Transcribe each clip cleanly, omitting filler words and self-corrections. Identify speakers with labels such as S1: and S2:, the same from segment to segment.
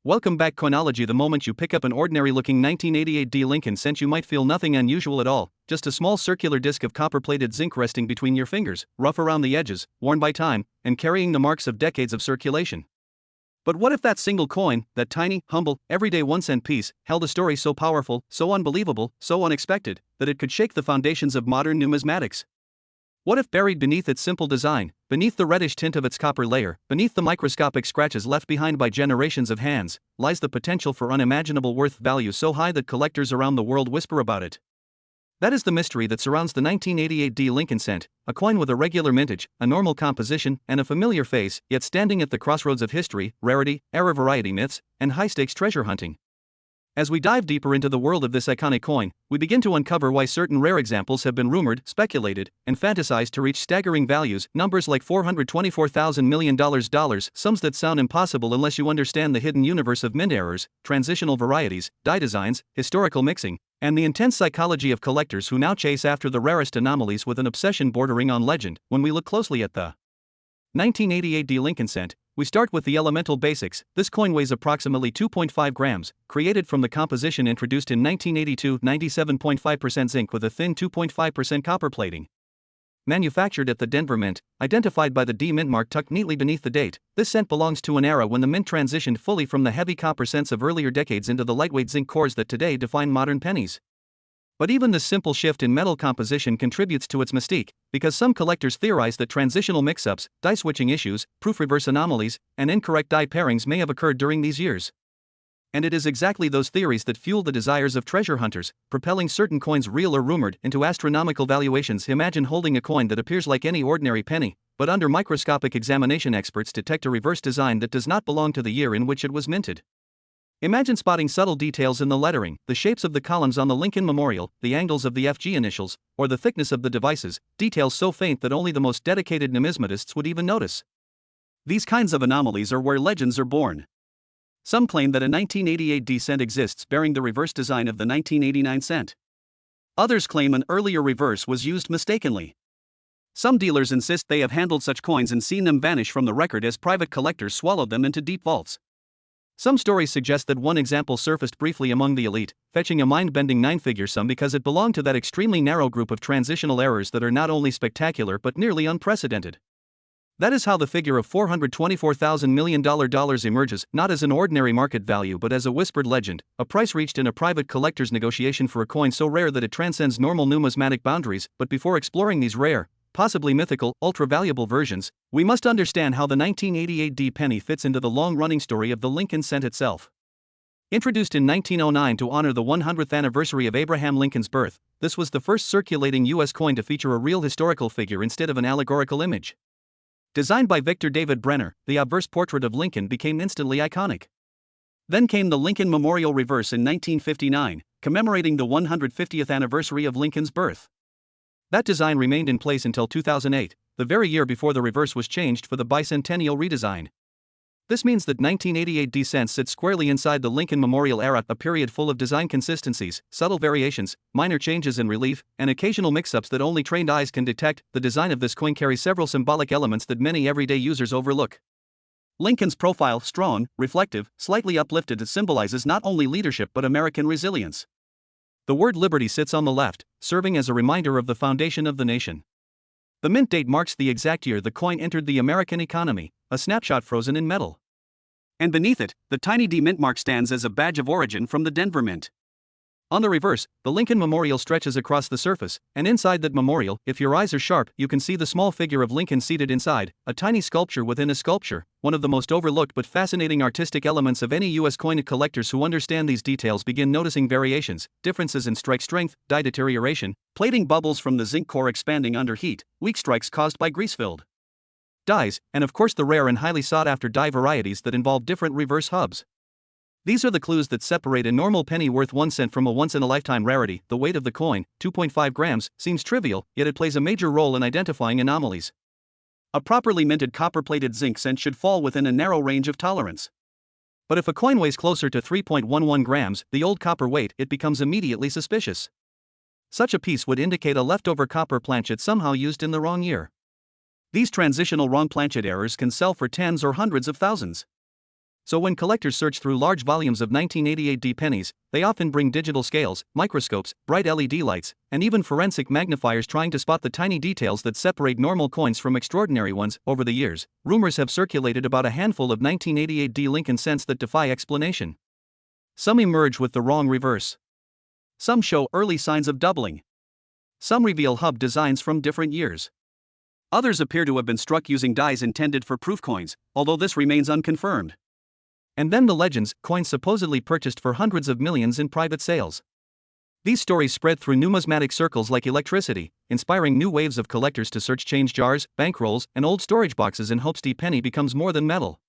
S1: Welcome back, Coinology. The moment you pick up an ordinary-looking 1988D Lincoln cent, you might feel nothing unusual at all, just a small circular disc of copper-plated zinc resting between your fingers, rough around the edges, worn by time, and carrying the marks of decades of circulation. But what if that single coin, that tiny, humble, everyday 1-cent piece, held a story so powerful, so unbelievable, so unexpected, that it could shake the foundations of modern numismatics? What if buried beneath its simple design, beneath the reddish tint of its copper layer, beneath the microscopic scratches left behind by generations of hands, lies the potential for unimaginable worth value so high that collectors around the world whisper about it? That is the mystery that surrounds the 1988D Lincoln cent, a coin with a regular mintage, a normal composition, and a familiar face, yet standing at the crossroads of history, rarity, error variety myths, and high-stakes treasure hunting. As we dive deeper into the world of this iconic coin, we begin to uncover why certain rare examples have been rumored, speculated, and fantasized to reach staggering values, numbers like $424,000 million, sums that sound impossible unless you understand the hidden universe of mint errors, transitional varieties, die designs, historical mixing, and the intense psychology of collectors who now chase after the rarest anomalies with an obsession bordering on legend. When we look closely at the 1988D Lincoln cent, we start with the elemental basics. This coin weighs approximately 2.5 grams, created from the composition introduced in 1982, 97.5% zinc with a thin 2.5% copper plating. Manufactured at the Denver Mint, identified by the D Mint mark tucked neatly beneath the date, this cent belongs to an era when the mint transitioned fully from the heavy copper cents of earlier decades into the lightweight zinc cores that today define modern pennies. But even this simple shift in metal composition contributes to its mystique, because some collectors theorize that transitional mix-ups, die switching issues, proof reverse anomalies, and incorrect die pairings may have occurred during these years. And it is exactly those theories that fuel the desires of treasure hunters, propelling certain coins, real or rumored, into astronomical valuations. Imagine holding a coin that appears like any ordinary penny, but under microscopic examination experts detect a reverse design that does not belong to the year in which it was minted. Imagine spotting subtle details in the lettering, the shapes of the columns on the Lincoln Memorial, the angles of the FG initials, or the thickness of the devices, details so faint that only the most dedicated numismatists would even notice. These kinds of anomalies are where legends are born. Some claim that a 1988D cent exists bearing the reverse design of the 1989 cent. Others claim an earlier reverse was used mistakenly. Some dealers insist they have handled such coins and seen them vanish from the record as private collectors swallowed them into deep vaults. Some stories suggest that one example surfaced briefly among the elite, fetching a mind-bending 9-figure sum because it belonged to that extremely narrow group of transitional errors that are not only spectacular but nearly unprecedented. That is how the figure of $424,000 million emerges, not as an ordinary market value but as a whispered legend, a price reached in a private collector's negotiation for a coin so rare that it transcends normal numismatic boundaries. But before exploring these rare, possibly mythical, ultra-valuable versions, we must understand how the 1988D penny fits into the long-running story of the Lincoln cent itself. Introduced in 1909 to honor the 100th anniversary of Abraham Lincoln's birth, this was the first circulating U.S. coin to feature a real historical figure instead of an allegorical image. Designed by Victor David Brenner, the obverse portrait of Lincoln became instantly iconic. Then came the Lincoln Memorial Reverse in 1959, commemorating the 150th anniversary of Lincoln's birth. That design remained in place until 2008, the very year before the reverse was changed for the bicentennial redesign. This means that 1988D cents sits squarely inside the Lincoln Memorial era, a period full of design consistencies, subtle variations, minor changes in relief, and occasional mix-ups that only trained eyes can detect. The design of this coin carries several symbolic elements that many everyday users overlook. Lincoln's profile, strong, reflective, slightly uplifted, it symbolizes not only leadership but American resilience. The word liberty sits on the left, serving as a reminder of the foundation of the nation. The mint date marks the exact year the coin entered the American economy, a snapshot frozen in metal. And beneath it, the tiny D mint mark stands as a badge of origin from the Denver Mint. On the reverse, the Lincoln Memorial stretches across the surface, and inside that memorial, if your eyes are sharp, you can see the small figure of Lincoln seated inside, a tiny sculpture within a sculpture, one of the most overlooked but fascinating artistic elements of any U.S. coin. Collectors who understand these details begin noticing variations, differences in strike strength, die deterioration, plating bubbles from the zinc core expanding under heat, weak strikes caused by grease-filled dies, and of course the rare and highly sought-after die varieties that involve different reverse hubs. These are the clues that separate a normal penny worth 1 cent from a once-in-a-lifetime rarity. The weight of the coin, 2.5 grams, seems trivial, yet it plays a major role in identifying anomalies. A properly minted copper-plated zinc cent should fall within a narrow range of tolerance. But if a coin weighs closer to 3.11 grams, the old copper weight, it becomes immediately suspicious. Such a piece would indicate a leftover copper planchet somehow used in the wrong year. These transitional wrong planchet errors can sell for tens or hundreds of thousands. So when collectors search through large volumes of 1988D pennies, they often bring digital scales, microscopes, bright LED lights, and even forensic magnifiers trying to spot the tiny details that separate normal coins from extraordinary ones. Over the years, rumors have circulated about a handful of 1988D Lincoln cents that defy explanation. Some emerge with the wrong reverse. Some show early signs of doubling. Some reveal hub designs from different years. Others appear to have been struck using dies intended for proof coins, although this remains unconfirmed. And then the legends, coins supposedly purchased for hundreds of millions in private sales. These stories spread through numismatic circles like electricity, inspiring new waves of collectors to search change jars, bankrolls, and old storage boxes in hopes the penny becomes more than metal.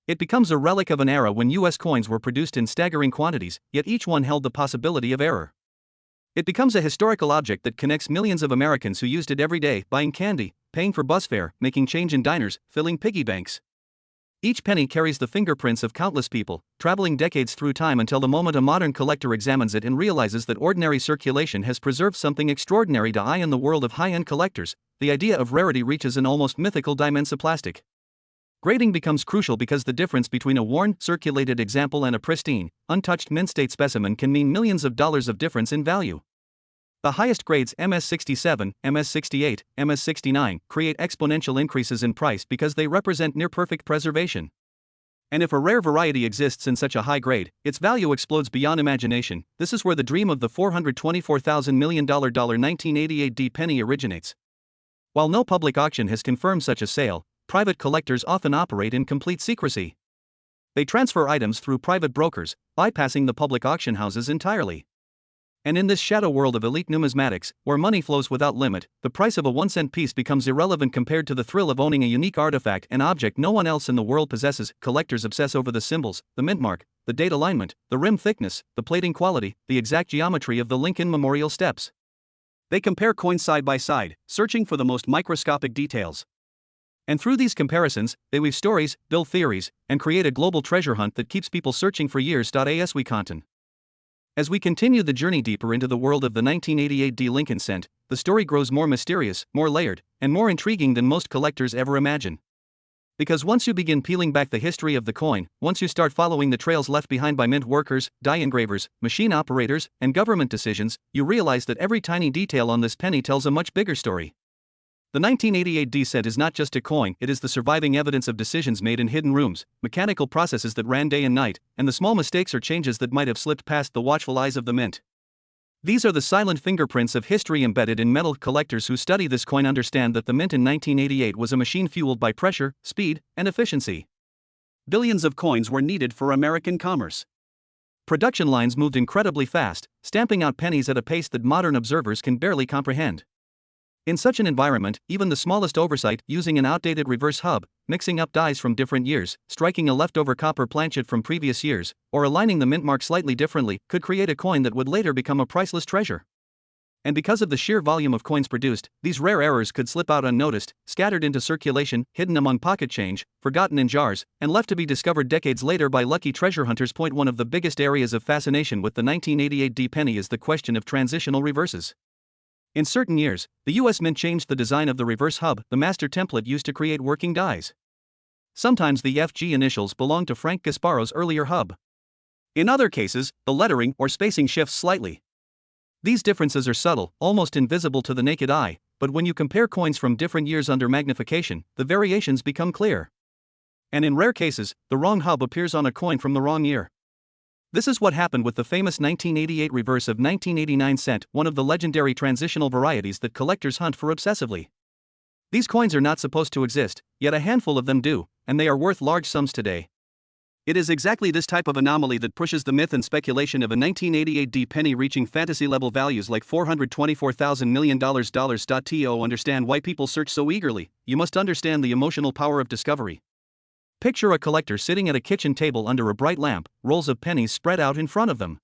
S1: It becomes a relic of an era when US coins were produced in staggering quantities, yet each one held the possibility of error. It becomes a historical object that connects millions of Americans who used it every day, buying candy, paying for bus fare, making change in diners, filling piggy banks. Each penny carries the fingerprints of countless people, traveling decades through time until the moment a modern collector examines it and realizes that ordinary circulation has preserved something extraordinary to eye in the world of high-end collectors. The idea of rarity reaches an almost mythical dimension. Plastic grading becomes crucial because the difference between a worn, circulated example and a pristine, untouched mint-state specimen can mean millions of dollars of difference in value. The highest grades MS67, MS68, MS69 create exponential increases in price because they represent near-perfect preservation. And if a rare variety exists in such a high grade, its value explodes beyond imagination. This is where the dream of the $424,000 million 1988D penny originates. While no public auction has confirmed such a sale, private collectors often operate in complete secrecy. They transfer items through private brokers, bypassing the public auction houses entirely. And in this shadow world of elite numismatics, where money flows without limit, the price of a 1-cent piece becomes irrelevant compared to the thrill of owning a unique artifact, an object no one else in the world possesses. Collectors obsess over the symbols, the mint mark, the date alignment, the rim thickness, the plating quality, the exact geometry of the Lincoln Memorial steps. They compare coins side by side, searching for the most microscopic details. And through these comparisons, they weave stories, build theories, and create a global treasure hunt that keeps people searching for years. As we content. As we continue the journey deeper into the world of the 1988D Lincoln cent, the story grows more mysterious, more layered, and more intriguing than most collectors ever imagine. Because once you begin peeling back the history of the coin, once you start following the trails left behind by mint workers, die engravers, machine operators, and government decisions, you realize that every tiny detail on this penny tells a much bigger story. The 1988D cent is not just a coin, it is the surviving evidence of decisions made in hidden rooms, mechanical processes that ran day and night, and the small mistakes or changes that might have slipped past the watchful eyes of the mint. These are the silent fingerprints of history embedded in metal. Collectors who study this coin understand that the mint in 1988 was a machine fueled by pressure, speed, and efficiency. Billions of coins were needed for American commerce. Production lines moved incredibly fast, stamping out pennies at a pace that modern observers can barely comprehend. In such an environment, even the smallest oversight, using an outdated reverse hub, mixing up dies from different years, striking a leftover copper planchet from previous years, or aligning the mint mark slightly differently, could create a coin that would later become a priceless treasure. And because of the sheer volume of coins produced, these rare errors could slip out unnoticed, scattered into circulation, hidden among pocket change, forgotten in jars, and left to be discovered decades later by lucky treasure hunters. One of the biggest areas of fascination with the 1988D penny is the question of transitional reverses. In certain years, the US Mint changed the design of the reverse hub, the master template used to create working dies. Sometimes the FG initials belonged to Frank Gasparo's earlier hub. In other cases, the lettering or spacing shifts slightly. These differences are subtle, almost invisible to the naked eye, but when you compare coins from different years under magnification, the variations become clear. And in rare cases, the wrong hub appears on a coin from the wrong year. This is what happened with the famous 1988 reverse of 1989 cent, one of the legendary transitional varieties that collectors hunt for obsessively. These coins are not supposed to exist, yet a handful of them do, and they are worth large sums today. It is exactly this type of anomaly that pushes the myth and speculation of a 1988D penny reaching fantasy-level values like $424,000 million. To understand why people search so eagerly, you must understand the emotional power of discovery. Picture a collector sitting at a kitchen table under a bright lamp, rolls of pennies spread out in front of them.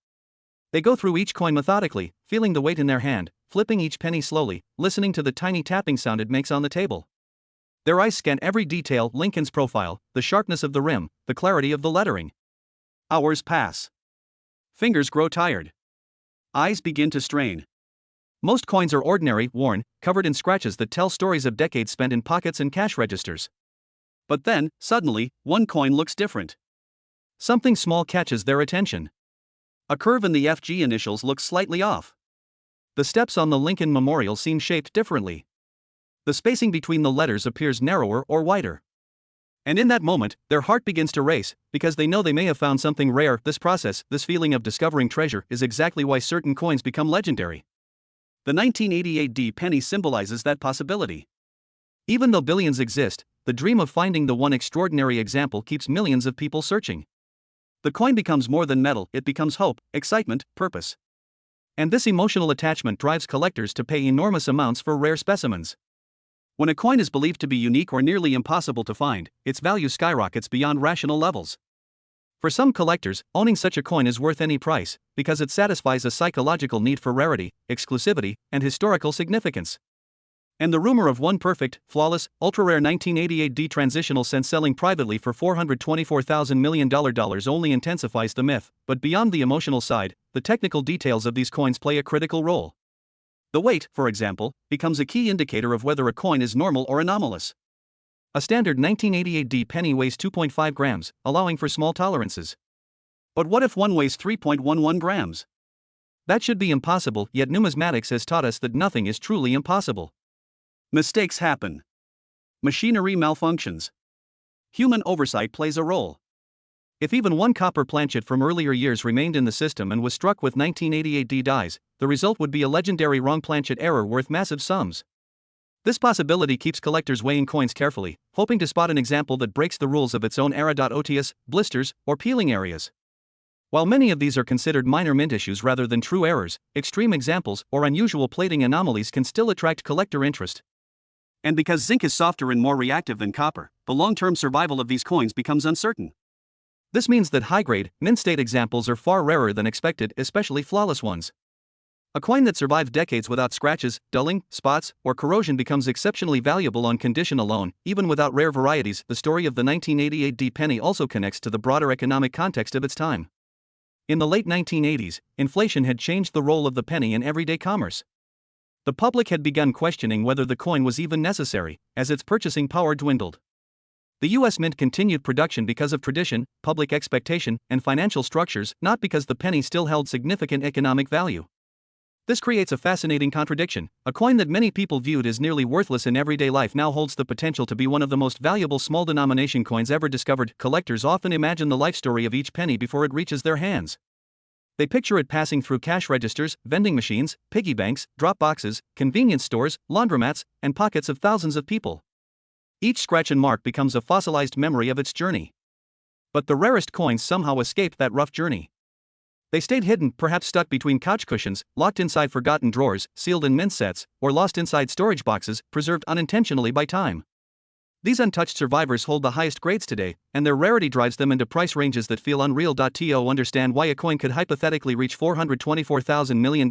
S1: They go through each coin methodically, feeling the weight in their hand, flipping each penny slowly, listening to the tiny tapping sound it makes on the table. Their eyes scan every detail: Lincoln's profile, the sharpness of the rim, the clarity of the lettering. Hours pass. Fingers grow tired. Eyes begin to strain. Most coins are ordinary, worn, covered in scratches that tell stories of decades spent in pockets and cash registers. But then, suddenly, one coin looks different. Something small catches their attention. A curve in the FG initials looks slightly off. The steps on the Lincoln Memorial seem shaped differently. The spacing between the letters appears narrower or wider. And in that moment, their heart begins to race, because they know they may have found something rare. This process, this feeling of discovering treasure, is exactly why certain coins become legendary. The 1988 D penny symbolizes that possibility. Even though billions exist, the dream of finding the one extraordinary example keeps millions of people searching. The coin becomes more than metal, it becomes hope, excitement, purpose. And this emotional attachment drives collectors to pay enormous amounts for rare specimens. When a coin is believed to be unique or nearly impossible to find, its value skyrockets beyond rational levels. For some collectors, owning such a coin is worth any price, because it satisfies a psychological need for rarity, exclusivity, and historical significance. And the rumor of one perfect, flawless, ultra-rare 1988 D transitional cent selling privately for $424,000 million only intensifies the myth, but beyond the emotional side, the technical details of these coins play a critical role. The weight, for example, becomes a key indicator of whether a coin is normal or anomalous. A standard 1988 D penny weighs 2.5 grams, allowing for small tolerances. But what if one weighs 3.11 grams? That should be impossible, yet numismatics has taught us that nothing is truly impossible. Mistakes happen. Machinery malfunctions. Human oversight plays a role. If even one copper planchet from earlier years remained in the system and was struck with 1988 D dies, the result would be a legendary wrong planchet error worth massive sums. This possibility keeps collectors weighing coins carefully, hoping to spot an example that breaks the rules of its own era. Otius, blisters, or peeling areas. While many of these are considered minor mint issues rather than true errors, extreme examples or unusual plating anomalies can still attract collector interest. And because zinc is softer and more reactive than copper, the long-term survival of these coins becomes uncertain. This means that high-grade, mint-state examples are far rarer than expected, especially flawless ones. A coin that survives decades without scratches, dulling, spots, or corrosion becomes exceptionally valuable on condition alone, even without rare varieties. The story of the 1988 D penny also connects to the broader economic context of its time. In the late 1980s, inflation had changed the role of the penny in everyday commerce. The public had begun questioning whether the coin was even necessary, as its purchasing power dwindled. The U.S. Mint continued production because of tradition, public expectation, and financial structures, not because the penny still held significant economic value. This creates a fascinating contradiction. A coin that many people viewed as nearly worthless in everyday life now holds the potential to be one of the most valuable small denomination coins ever discovered. Collectors often imagine the life story of each penny before it reaches their hands. They picture it passing through cash registers, vending machines, piggy banks, drop boxes, convenience stores, laundromats, and pockets of thousands of people. Each scratch and mark becomes a fossilized memory of its journey. But the rarest coins somehow escaped that rough journey. They stayed hidden, perhaps stuck between couch cushions, locked inside forgotten drawers, sealed in mint sets, or lost inside storage boxes, preserved unintentionally by time. These untouched survivors hold the highest grades today, and their rarity drives them into price ranges that feel unreal. To understand why a coin could hypothetically reach $424,000 million,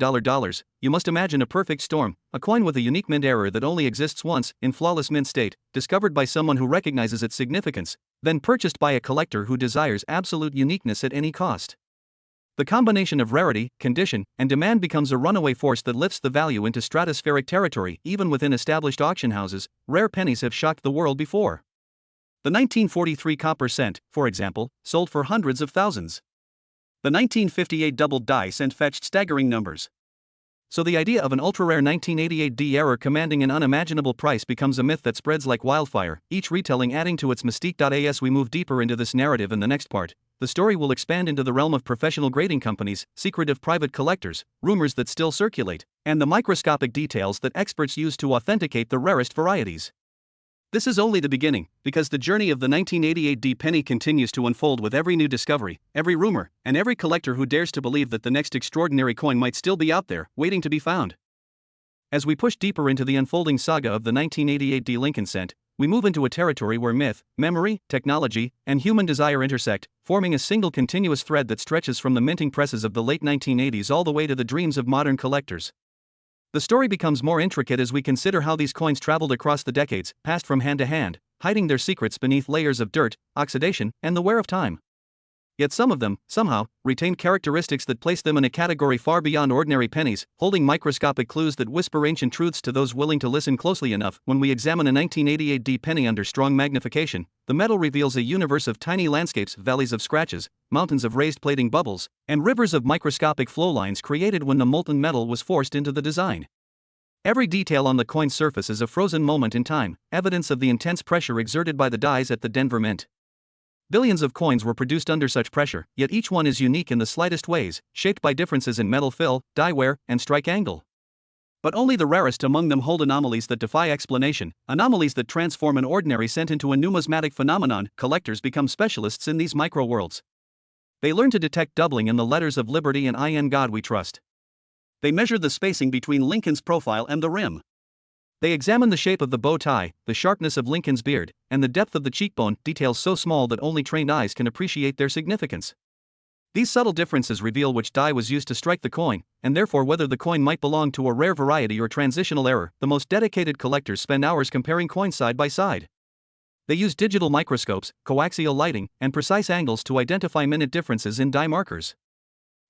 S1: you must imagine a perfect storm, a coin with a unique mint error that only exists once, in flawless mint state, discovered by someone who recognizes its significance, then purchased by a collector who desires absolute uniqueness at any cost. The combination of rarity, condition, and demand becomes a runaway force that lifts the value into stratospheric territory. Even within established auction houses, rare pennies have shocked the world before. The 1943 copper cent, for example, sold for hundreds of thousands. The 1958 doubled die cent fetched staggering numbers. So the idea of an ultra-rare 1988 D error commanding an unimaginable price becomes a myth that spreads like wildfire, each retelling adding to its mystique. As we move deeper into this narrative in the next part, the story will expand into the realm of professional grading companies, secretive private collectors, rumors that still circulate, and the microscopic details that experts use to authenticate the rarest varieties. This is only the beginning, because the journey of the 1988 D penny continues to unfold with every new discovery, every rumor, and every collector who dares to believe that the next extraordinary coin might still be out there, waiting to be found. As we push deeper into the unfolding saga of the 1988 D Lincoln cent, we move into a territory where myth, memory, technology, and human desire intersect, forming a single continuous thread that stretches from the minting presses of the late 1980s all the way to the dreams of modern collectors. The story becomes more intricate as we consider how these coins traveled across the decades, passed from hand to hand, hiding their secrets beneath layers of dirt, oxidation, and the wear of time. Yet some of them, somehow, retain characteristics that place them in a category far beyond ordinary pennies, holding microscopic clues that whisper ancient truths to those willing to listen closely enough. When we examine a 1988D penny under strong magnification, the metal reveals a universe of tiny landscapes, valleys of scratches, mountains of raised plating bubbles, and rivers of microscopic flow lines created when the molten metal was forced into the design. Every detail on the coin's surface is a frozen moment in time, evidence of the intense pressure exerted by the dies at the Denver Mint. Billions of coins were produced under such pressure, yet each one is unique in the slightest ways, shaped by differences in metal fill, die wear, and strike angle. But only the rarest among them hold anomalies that defy explanation, anomalies that transform an ordinary cent into a numismatic phenomenon. Collectors become specialists in these micro-worlds. They learn to detect doubling in the letters of liberty and "In God We Trust." They measure the spacing between Lincoln's profile and the rim. They examine the shape of the bow tie, the sharpness of Lincoln's beard, and the depth of the cheekbone, details so small that only trained eyes can appreciate their significance. These subtle differences reveal which die was used to strike the coin, and therefore whether the coin might belong to a rare variety or transitional error. The most dedicated collectors spend hours comparing coins side by side. They use digital microscopes, coaxial lighting, and precise angles to identify minute differences in die markers.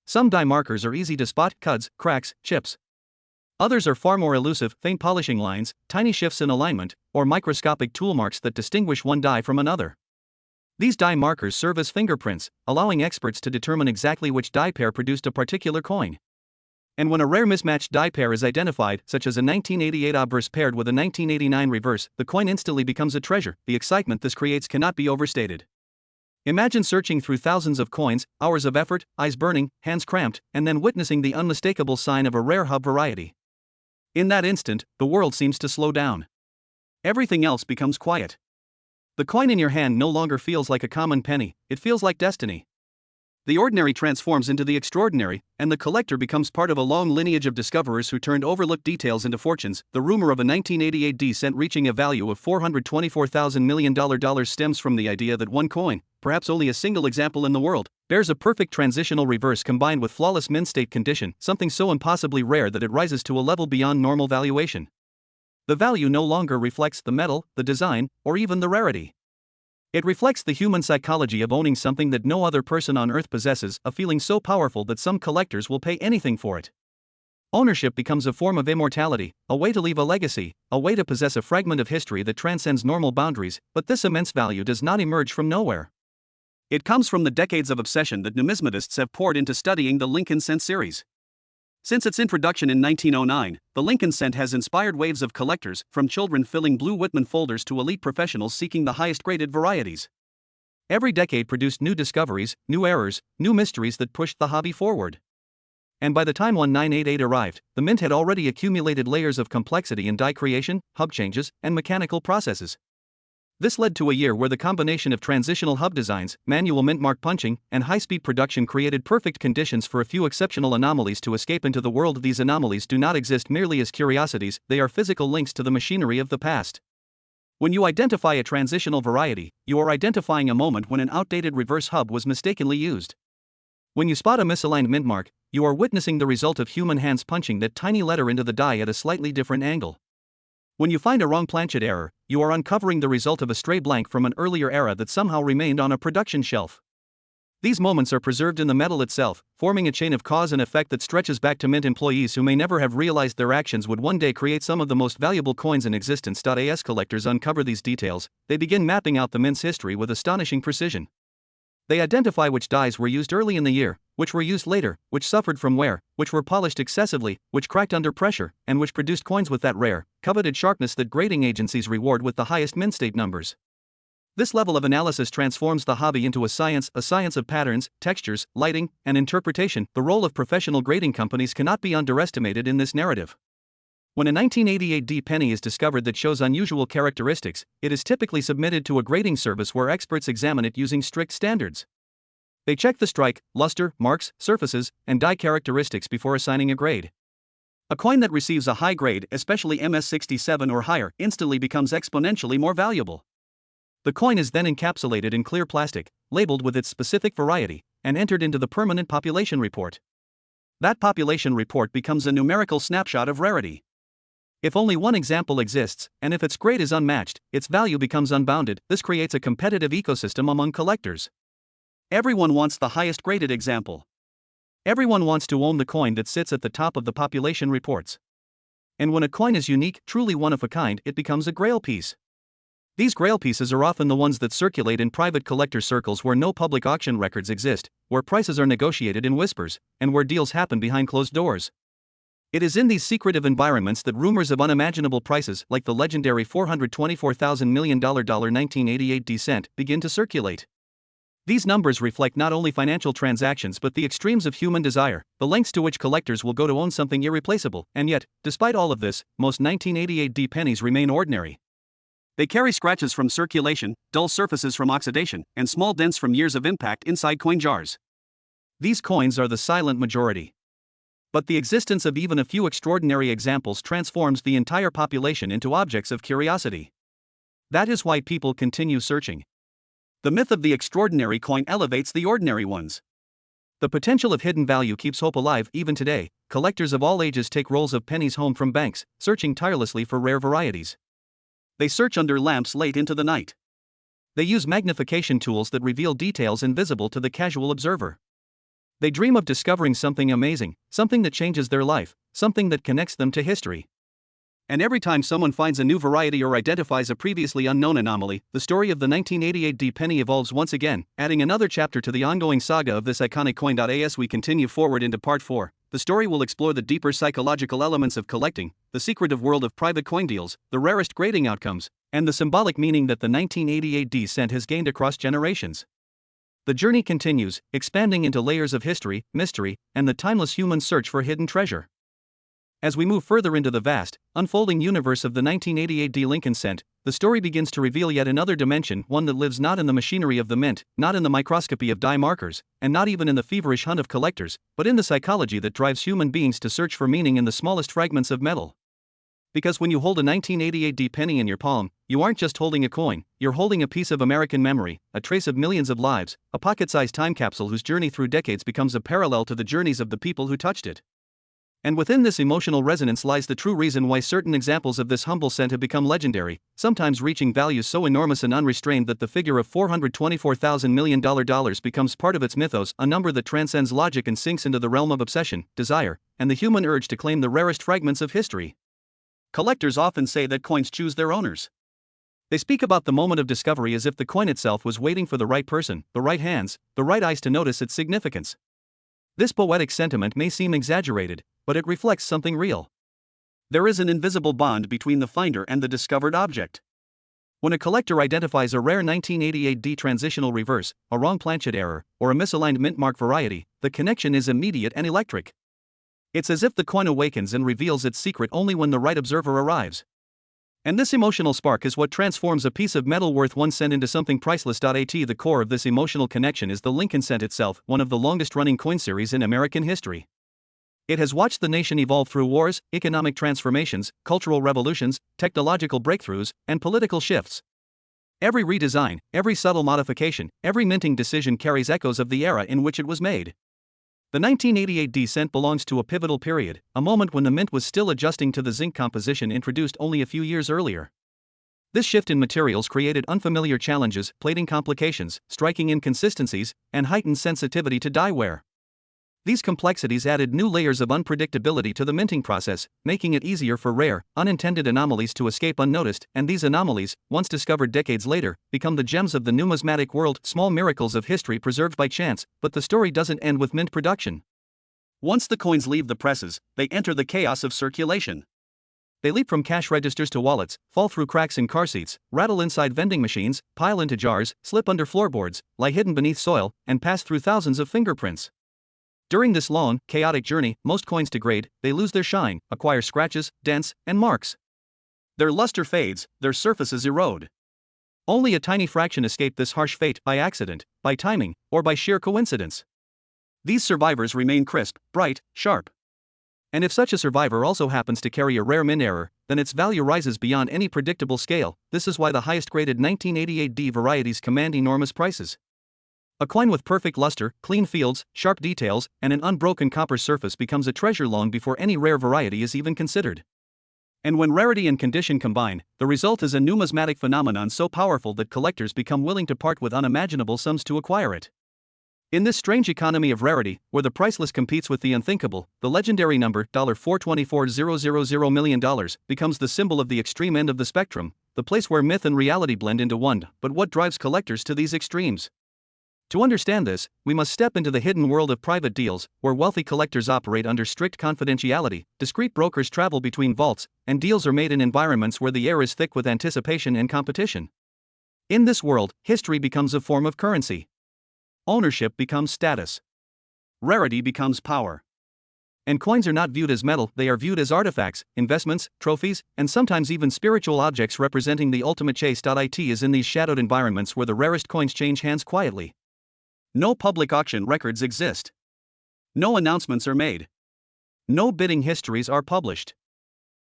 S1: Some die markers are easy to spot: cuds, cracks, chips. Others are far more elusive: faint polishing lines, tiny shifts in alignment, or microscopic tool marks that distinguish one die from another. These die markers serve as fingerprints, allowing experts to determine exactly which die pair produced a particular coin. And when a rare mismatched die pair is identified, such as a 1988 obverse paired with a 1989 reverse, the coin instantly becomes a treasure. The excitement this creates cannot be overstated. Imagine searching through thousands of coins, hours of effort, eyes burning, hands cramped, and then witnessing the unmistakable sign of a rare hub variety. In that instant, the world seems to slow down. Everything else becomes quiet. The coin in your hand no longer feels like a common penny, it feels like destiny. The ordinary transforms into the extraordinary, and the collector becomes part of a long lineage of discoverers who turned overlooked details into fortunes. The rumor of a 1988D cent reaching a value of $424,000 million stems from the idea that one coin, perhaps only a single example in the world, bears a perfect transitional reverse combined with flawless mint state condition, something so impossibly rare that it rises to a level beyond normal valuation. The value no longer reflects the metal, the design, or even the rarity. It reflects the human psychology of owning something that no other person on earth possesses, a feeling so powerful that some collectors will pay anything for it. Ownership becomes a form of immortality, a way to leave a legacy, a way to possess a fragment of history that transcends normal boundaries. But this immense value does not emerge from nowhere. It comes from the decades of obsession that numismatists have poured into studying the Lincoln cent series. Since its introduction in 1909, the Lincoln cent has inspired waves of collectors, from children filling blue Whitman folders to elite professionals seeking the highest graded varieties. Every decade produced new discoveries, new errors, new mysteries that pushed the hobby forward. And by the time 1988 arrived, the mint had already accumulated layers of complexity in die creation, hub changes, and mechanical processes. This led to a year where the combination of transitional hub designs, manual mint mark punching, and high-speed production created perfect conditions for a few exceptional anomalies to escape into the world. These anomalies do not exist merely as curiosities, they are physical links to the machinery of the past. When you identify a transitional variety, you are identifying a moment when an outdated reverse hub was mistakenly used. When you spot a misaligned mint mark, you are witnessing the result of human hands punching that tiny letter into the die at a slightly different angle. When you find a wrong planchet error, you are uncovering the result of a stray blank from an earlier era that somehow remained on a production shelf. These moments are preserved in the metal itself, forming a chain of cause and effect that stretches back to mint employees who may never have realized their actions would one day create some of the most valuable coins in existence. As collectors uncover these details, they begin mapping out the mint's history with astonishing precision. They identify which dies were used early in the year, which were used later, which suffered from wear, which were polished excessively, which cracked under pressure, and which produced coins with that rare, coveted sharpness that grading agencies reward with the highest mint state numbers. This level of analysis transforms the hobby into a science of patterns, textures, lighting, and interpretation. The role of professional grading companies cannot be underestimated in this narrative. When a 1988D penny is discovered that shows unusual characteristics, it is typically submitted to a grading service where experts examine it using strict standards. They check the strike, luster, marks, surfaces, and die characteristics before assigning a grade. A coin that receives a high grade, especially MS67 or higher, instantly becomes exponentially more valuable. The coin is then encapsulated in clear plastic, labeled with its specific variety, and entered into the permanent population report. That population report becomes a numerical snapshot of rarity. If only one example exists, and if its grade is unmatched, its value becomes unbounded. This creates a competitive ecosystem among collectors. Everyone wants the highest graded example. Everyone wants to own the coin that sits at the top of the population reports. And when a coin is unique, truly one of a kind, it becomes a grail piece. These grail pieces are often the ones that circulate in private collector circles where no public auction records exist, where prices are negotiated in whispers, and where deals happen behind closed doors. It is in these secretive environments that rumors of unimaginable prices, like the legendary $424,000 million 1988 descent, begin to circulate. These numbers reflect not only financial transactions but the extremes of human desire, the lengths to which collectors will go to own something irreplaceable, and yet, despite all of this, most 1988 pennies remain ordinary. They carry scratches from circulation, dull surfaces from oxidation, and small dents from years of impact inside coin jars. These coins are the silent majority. But the existence of even a few extraordinary examples transforms the entire population into objects of curiosity. That is why people continue searching. The myth of the extraordinary coin elevates the ordinary ones. The potential of hidden value keeps hope alive even today. Collectors of all ages take rolls of pennies home from banks, searching tirelessly for rare varieties. They search under lamps late into the night. They use magnification tools that reveal details invisible to the casual observer. They dream of discovering something amazing, something that changes their life, something that connects them to history. And every time someone finds a new variety or identifies a previously unknown anomaly, the story of the 1988 penny evolves once again, adding another chapter to the ongoing saga of this iconic coin. As we continue forward into part 4, the story will explore the deeper psychological elements of collecting, the secretive world of private coin deals, the rarest grading outcomes, and the symbolic meaning that the 1988 cent has gained across generations. The journey continues, expanding into layers of history, mystery, and the timeless human search for hidden treasure. As we move further into the vast, unfolding universe of the 1988 Lincoln cent, the story begins to reveal yet another dimension, one that lives not in the machinery of the mint, not in the microscopy of die markers, and not even in the feverish hunt of collectors, but in the psychology that drives human beings to search for meaning in the smallest fragments of metal. Because when you hold a 1988 penny in your palm, you aren't just holding a coin, you're holding a piece of American memory, a trace of millions of lives, a pocket-sized time capsule whose journey through decades becomes a parallel to the journeys of the people who touched it. And within this emotional resonance lies the true reason why certain examples of this humble cent have become legendary, sometimes reaching values so enormous and unrestrained that the figure of $424,000 million becomes part of its mythos, a number that transcends logic and sinks into the realm of obsession, desire, and the human urge to claim the rarest fragments of history. Collectors often say that coins choose their owners. They speak about the moment of discovery as if the coin itself was waiting for the right person, the right hands, the right eyes to notice its significance. This poetic sentiment may seem exaggerated, but it reflects something real. There is an invisible bond between the finder and the discovered object. When a collector identifies a rare 1988 transitional reverse, a wrong planchet error, or a misaligned mint mark variety, the connection is immediate and electric. It's as if the coin awakens and reveals its secret only when the right observer arrives. And this emotional spark is what transforms a piece of metal worth 1 cent into something priceless. At the core of this emotional connection is the Lincoln cent itself, one of the longest-running coin series in American history. It has watched the nation evolve through wars, economic transformations, cultural revolutions, technological breakthroughs, and political shifts. Every redesign, every subtle modification, every minting decision carries echoes of the era in which it was made. The 1988 cent belongs to a pivotal period, a moment when the mint was still adjusting to the zinc composition introduced only a few years earlier. This shift in materials created unfamiliar challenges, plating complications, striking inconsistencies, and heightened sensitivity to die wear. These complexities added new layers of unpredictability to the minting process, making it easier for rare, unintended anomalies to escape unnoticed, and these anomalies, once discovered decades later, become the gems of the numismatic world, small miracles of history preserved by chance. But the story doesn't end with mint production. Once the coins leave the presses, they enter the chaos of circulation. They leap from cash registers to wallets, fall through cracks in car seats, rattle inside vending machines, pile into jars, slip under floorboards, lie hidden beneath soil, and pass through thousands of fingerprints. During this long, chaotic journey, most coins degrade, they lose their shine, acquire scratches, dents, and marks. Their luster fades, their surfaces erode. Only a tiny fraction escape this harsh fate by accident, by timing, or by sheer coincidence. These survivors remain crisp, bright, sharp. And if such a survivor also happens to carry a rare mint error, then its value rises beyond any predictable scale. This is why the highest graded 1988 varieties command enormous prices. A coin with perfect luster, clean fields, sharp details, and an unbroken copper surface becomes a treasure long before any rare variety is even considered. And when rarity and condition combine, the result is a numismatic phenomenon so powerful that collectors become willing to part with unimaginable sums to acquire it. In this strange economy of rarity, where the priceless competes with the unthinkable, the legendary number $424,000 million becomes the symbol of the extreme end of the spectrum, the place where myth and reality blend into one. But what drives collectors to these extremes? To understand this, we must step into the hidden world of private deals, where wealthy collectors operate under strict confidentiality, discreet brokers travel between vaults, and deals are made in environments where the air is thick with anticipation and competition. In this world, history becomes a form of currency. Ownership becomes status. Rarity becomes power. And coins are not viewed as metal, they are viewed as artifacts, investments, trophies, and sometimes even spiritual objects representing the ultimate chase. It is in these shadowed environments where the rarest coins change hands quietly. No public auction records exist. No announcements are made. No bidding histories are published.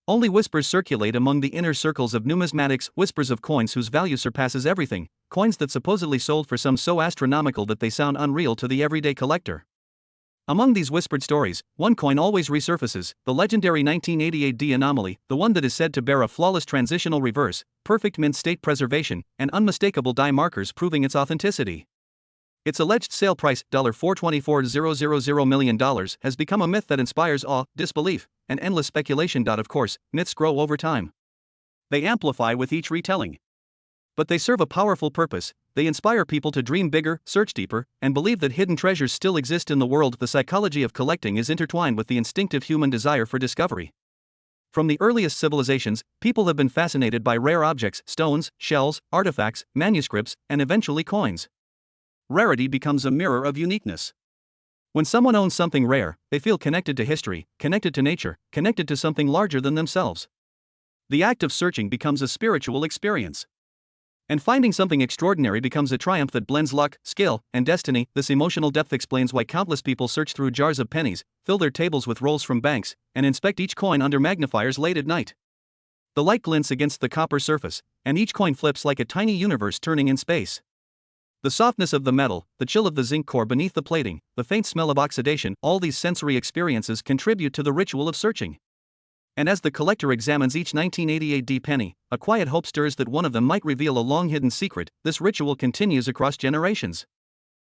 S1: Only whispers circulate among the inner circles of numismatics, whispers of coins whose value surpasses everything, coins that supposedly sold for sums so astronomical that they sound unreal to the everyday collector. Among these whispered stories, one coin always resurfaces, the legendary 1988 D anomaly, the one that is said to bear a flawless transitional reverse, perfect mint state preservation, and unmistakable die markers proving its authenticity. Its alleged sale price, $424,000 million, has become a myth that inspires awe, disbelief, and endless speculation. Of course, myths grow over time. They amplify with each retelling. But they serve a powerful purpose. They inspire people to dream bigger, search deeper, and believe that hidden treasures still exist in the world. The psychology of collecting is intertwined with the instinctive human desire for discovery. From the earliest civilizations, people have been fascinated by rare objects, stones, shells, artifacts, manuscripts, and eventually coins. Rarity becomes a mirror of uniqueness. When someone owns something rare, they feel connected to history, connected to nature, connected to something larger than themselves. The act of searching becomes a spiritual experience. And finding something extraordinary becomes a triumph that blends luck, skill, and destiny. This emotional depth explains why countless people search through jars of pennies, fill their tables with rolls from banks, and inspect each coin under magnifiers late at night. The light glints against the copper surface, and each coin flips like a tiny universe turning in space. The softness of the metal, the chill of the zinc core beneath the plating, the faint smell of oxidation, all these sensory experiences contribute to the ritual of searching. And as the collector examines each 1988 D penny, a quiet hope stirs that one of them might reveal a long-hidden secret. This ritual continues across generations.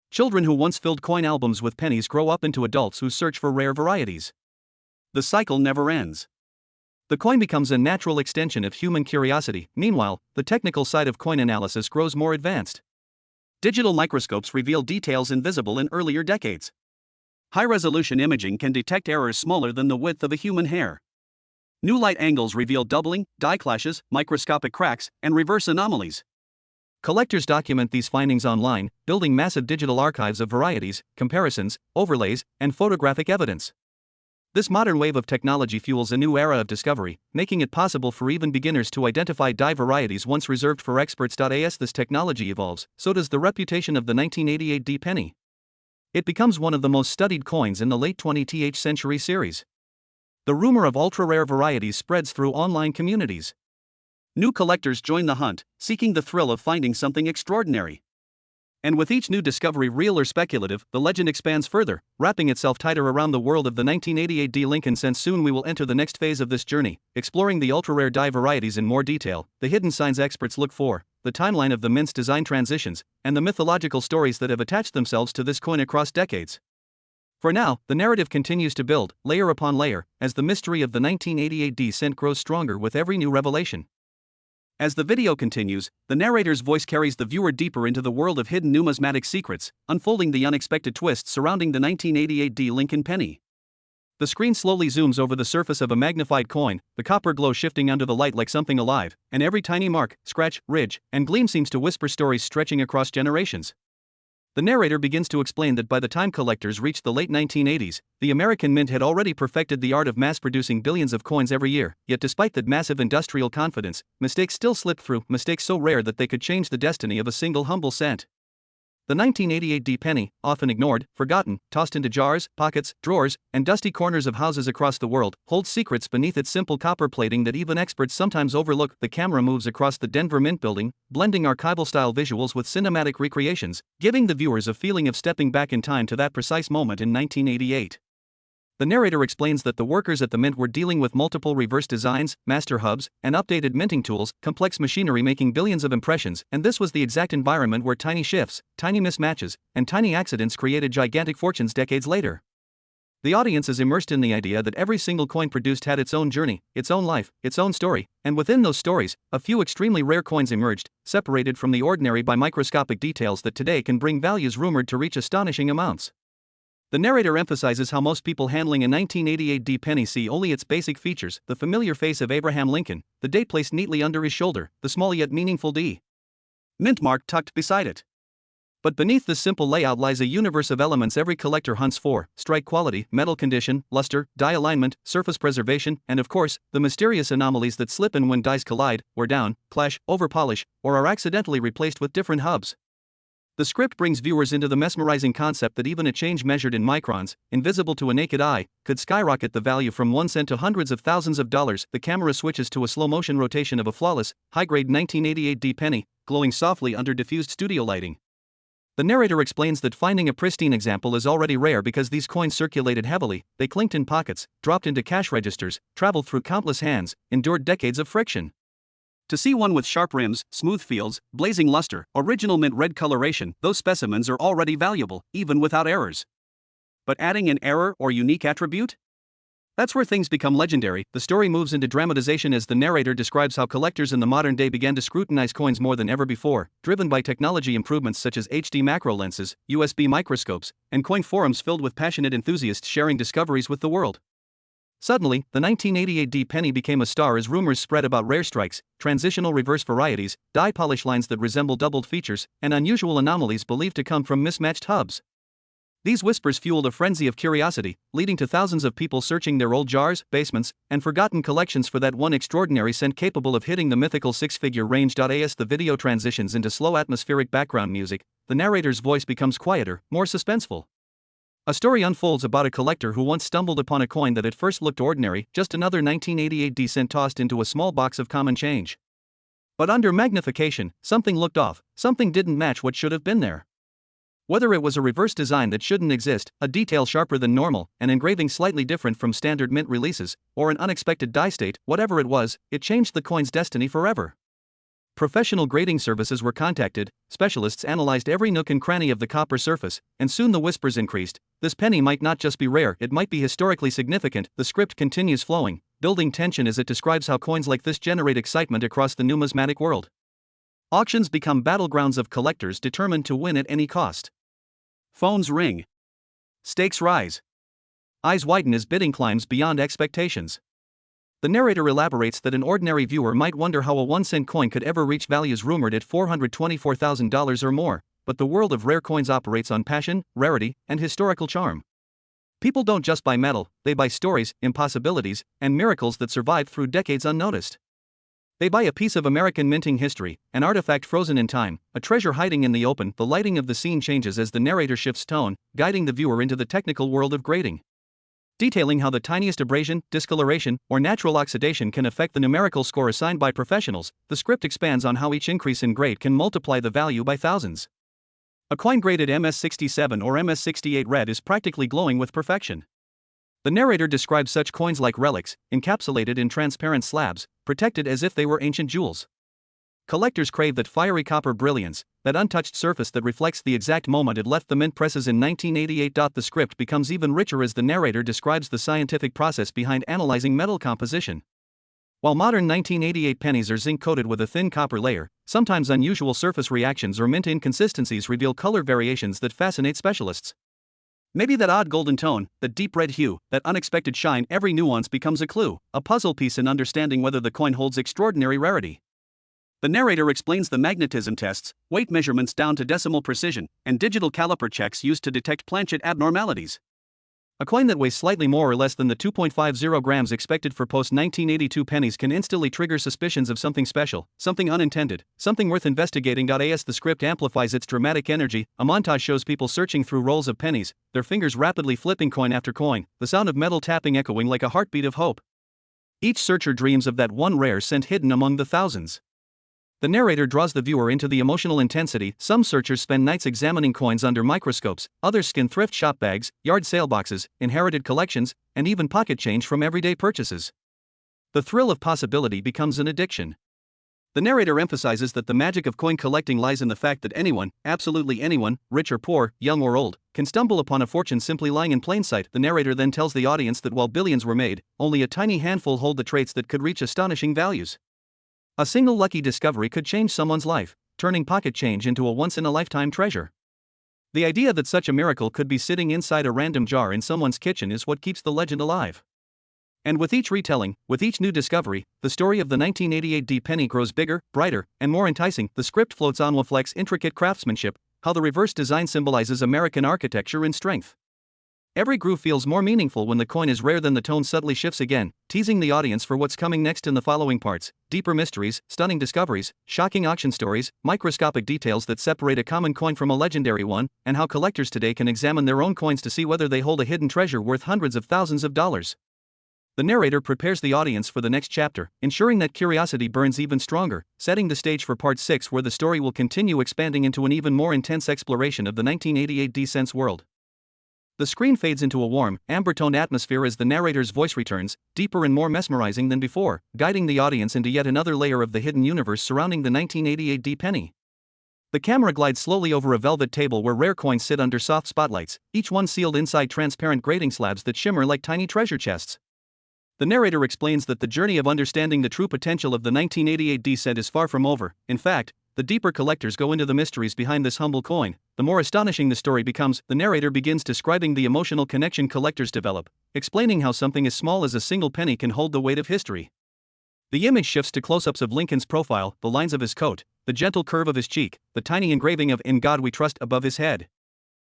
S1: Children who once filled coin albums with pennies grow up into adults who search for rare varieties. The cycle never ends. The coin becomes a natural extension of human curiosity. Meanwhile, the technical side of coin analysis grows more advanced. Digital microscopes reveal details invisible in earlier decades. High-resolution imaging can detect errors smaller than the width of a human hair. New light angles reveal doubling, die clashes, microscopic cracks, and reverse anomalies. Collectors document these findings online, building massive digital archives of varieties, comparisons, overlays, and photographic evidence. This modern wave of technology fuels a new era of discovery, making it possible for even beginners to identify die varieties once reserved for experts. As this technology evolves, so does the reputation of the 1988 D penny. It becomes one of the most studied coins in the late 20th century series. The rumor of ultra-rare varieties spreads through online communities. New collectors join the hunt, seeking the thrill of finding something extraordinary. And with each new discovery, real or speculative, the legend expands further, wrapping itself tighter around the world of the 1988 D Lincoln cent. Soon we will enter the next phase of this journey, exploring the ultra-rare die varieties in more detail, the hidden signs experts look for, the timeline of the mint's design transitions, and the mythological stories that have attached themselves to this coin across decades. For now, the narrative continues to build, layer upon layer, as the mystery of the 1988 D cent grows stronger with every new revelation. As the video continues, the narrator's voice carries the viewer deeper into the world of hidden numismatic secrets, unfolding the unexpected twists surrounding the 1988 D Lincoln penny. The screen slowly zooms over the surface of a magnified coin, the copper glow shifting under the light like something alive, and every tiny mark, scratch, ridge, and gleam seems to whisper stories stretching across generations. The narrator begins to explain that by the time collectors reached the late 1980s, the American Mint had already perfected the art of mass-producing billions of coins every year. Yet despite that massive industrial confidence, mistakes still slipped through, mistakes so rare that they could change the destiny of a single humble cent. The 1988 D penny, often ignored, forgotten, tossed into jars, pockets, drawers, and dusty corners of houses across the world, holds secrets beneath its simple copper plating that even experts sometimes overlook. The camera moves across the Denver Mint building, blending archival-style visuals with cinematic recreations, giving the viewers a feeling of stepping back in time to that precise moment in 1988. The narrator explains that the workers at the mint were dealing with multiple reverse designs, master hubs, and updated minting tools, complex machinery making billions of impressions, and this was the exact environment where tiny shifts, tiny mismatches, and tiny accidents created gigantic fortunes decades later. The audience is immersed in the idea that every single coin produced had its own journey, its own life, its own story, and within those stories, a few extremely rare coins emerged, separated from the ordinary by microscopic details that today can bring values rumored to reach astonishing amounts. The narrator emphasizes how most people handling a 1988 D penny see only its basic features: the familiar face of Abraham Lincoln, the date placed neatly under his shoulder, the small yet meaningful D mint mark tucked beside it. But beneath this simple layout lies a universe of elements every collector hunts for: strike quality, metal condition, luster, die alignment, surface preservation, and of course, the mysterious anomalies that slip in when dies collide, wear down, clash, overpolish, or are accidentally replaced with different hubs. The script brings viewers into the mesmerizing concept that even a change measured in microns, invisible to a naked eye, could skyrocket the value from 1 cent to hundreds of thousands of dollars. The camera switches to a slow-motion rotation of a flawless, high-grade 1988 D penny, glowing softly under diffused studio lighting. The narrator explains that finding a pristine example is already rare because these coins circulated heavily, they clinked in pockets, dropped into cash registers, traveled through countless hands, endured decades of friction. To see one with sharp rims, smooth fields, blazing luster, original mint red coloration, those specimens are already valuable, even without errors. But adding an error or unique attribute? That's where things become legendary. The story moves into dramatization as the narrator describes how collectors in the modern day began to scrutinize coins more than ever before, driven by technology improvements such as HD macro lenses, USB microscopes, and coin forums filled with passionate enthusiasts sharing discoveries with the world. Suddenly, the 1988 D penny became a star as rumors spread about rare strikes, transitional reverse varieties, die polish lines that resemble doubled features, and unusual anomalies believed to come from mismatched hubs. These whispers fueled a frenzy of curiosity, leading to thousands of people searching their old jars, basements, and forgotten collections for that one extraordinary cent capable of hitting the mythical six-figure range. As the video transitions into slow atmospheric background music, the narrator's voice becomes quieter, more suspenseful. A story unfolds about a collector who once stumbled upon a coin that at first looked ordinary, just another 1988 D cent tossed into a small box of common change. But under magnification, something looked off, something didn't match what should have been there. Whether it was a reverse design that shouldn't exist, a detail sharper than normal, an engraving slightly different from standard mint releases, or an unexpected die state, whatever it was, it changed the coin's destiny forever. Professional grading services were contacted, specialists analyzed every nook and cranny of the copper surface, and soon the whispers increased. This penny might not just be rare, it might be historically significant. The script continues flowing, building tension as it describes how coins like this generate excitement across the numismatic world. Auctions become battlegrounds of collectors determined to win at any cost. Phones ring. Stakes rise. Eyes widen as bidding climbs beyond expectations. The narrator elaborates that an ordinary viewer might wonder how a 1-cent coin could ever reach values rumored at $424,000 or more, but the world of rare coins operates on passion, rarity, and historical charm. People don't just buy metal, they buy stories, impossibilities, and miracles that survived through decades unnoticed. They buy a piece of American minting history, an artifact frozen in time, a treasure hiding in the open. The lighting of the scene changes as the narrator shifts tone, guiding the viewer into the technical world of grading. Detailing how the tiniest abrasion, discoloration, or natural oxidation can affect the numerical score assigned by professionals, the script expands on how each increase in grade can multiply the value by thousands. A coin graded MS67 or MS68 red is practically glowing with perfection. The narrator describes such coins like relics, encapsulated in transparent slabs, protected as if they were ancient jewels. Collectors crave that fiery copper brilliance, that untouched surface that reflects the exact moment it left the mint presses in 1988. The script becomes even richer as the narrator describes the scientific process behind analyzing metal composition. While modern 1988 pennies are zinc-coated with a thin copper layer, sometimes unusual surface reactions or mint inconsistencies reveal color variations that fascinate specialists. Maybe that odd golden tone, that deep red hue, that unexpected shine, every nuance becomes a clue, a puzzle piece in understanding whether the coin holds extraordinary rarity. The narrator explains the magnetism tests, weight measurements down to decimal precision, and digital caliper checks used to detect planchet abnormalities. A coin that weighs slightly more or less than the 2.50 grams expected for post-1982 pennies can instantly trigger suspicions of something special, something unintended, something worth investigating. As the script amplifies its dramatic energy, a montage shows people searching through rolls of pennies, their fingers rapidly flipping coin after coin, the sound of metal tapping echoing like a heartbeat of hope. Each searcher dreams of that one rare cent hidden among the thousands. The narrator draws the viewer into the emotional intensity. Some searchers spend nights examining coins under microscopes, others skin thrift shop bags, yard sale boxes, inherited collections, and even pocket change from everyday purchases. The thrill of possibility becomes an addiction. The narrator emphasizes that the magic of coin collecting lies in the fact that anyone, absolutely anyone, rich or poor, young or old, can stumble upon a fortune simply lying in plain sight. The narrator then tells the audience that while billions were made, only a tiny handful hold the traits that could reach astonishing values. A single lucky discovery could change someone's life, turning pocket change into a once-in-a-lifetime treasure. The idea that such a miracle could be sitting inside a random jar in someone's kitchen is what keeps the legend alive. And with each retelling, with each new discovery, the story of the 1988 D penny grows bigger, brighter, and more enticing. The script floats on with Fleck's intricate craftsmanship, how the reverse design symbolizes American architecture and strength. Every groove feels more meaningful when the coin is rare. Then the tone subtly shifts again, teasing the audience for what's coming next in the following parts: deeper mysteries, stunning discoveries, shocking auction stories, microscopic details that separate a common coin from a legendary one, and how collectors today can examine their own coins to see whether they hold a hidden treasure worth hundreds of thousands of dollars. The narrator prepares the audience for the next chapter, ensuring that curiosity burns even stronger, setting the stage for part 6, where the story will continue expanding into an even more intense exploration of the 1988 D-Cents world. The screen fades into a warm, amber-toned atmosphere as the narrator's voice returns, deeper and more mesmerizing than before, guiding the audience into yet another layer of the hidden universe surrounding the 1988 D-Penny. The camera glides slowly over a velvet table where rare coins sit under soft spotlights, each one sealed inside transparent grating slabs that shimmer like tiny treasure chests. The narrator explains that the journey of understanding the true potential of the 1988 D-Cent is far from over. In fact, the deeper collectors go into the mysteries behind this humble coin, the more astonishing the story becomes. The narrator begins describing the emotional connection collectors develop, explaining how something as small as a single penny can hold the weight of history. The image shifts to close-ups of Lincoln's profile, the lines of his coat, the gentle curve of his cheek, the tiny engraving of "In God We Trust" above his head.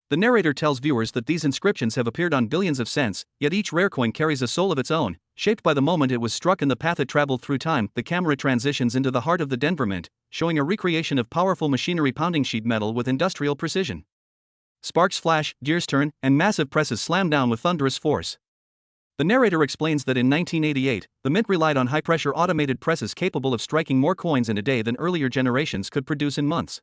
S1: The narrator tells viewers that these inscriptions have appeared on billions of cents, yet each rare coin carries a soul of its own, shaped by the moment it was struck and the path it traveled through time. The camera transitions into the heart of the Denver Mint, showing a recreation of powerful machinery pounding sheet metal with industrial precision. Sparks flash, gears turn, and massive presses slam down with thunderous force. The narrator explains that in 1988, the Mint relied on high-pressure automated presses capable of striking more coins in a day than earlier generations could produce in months.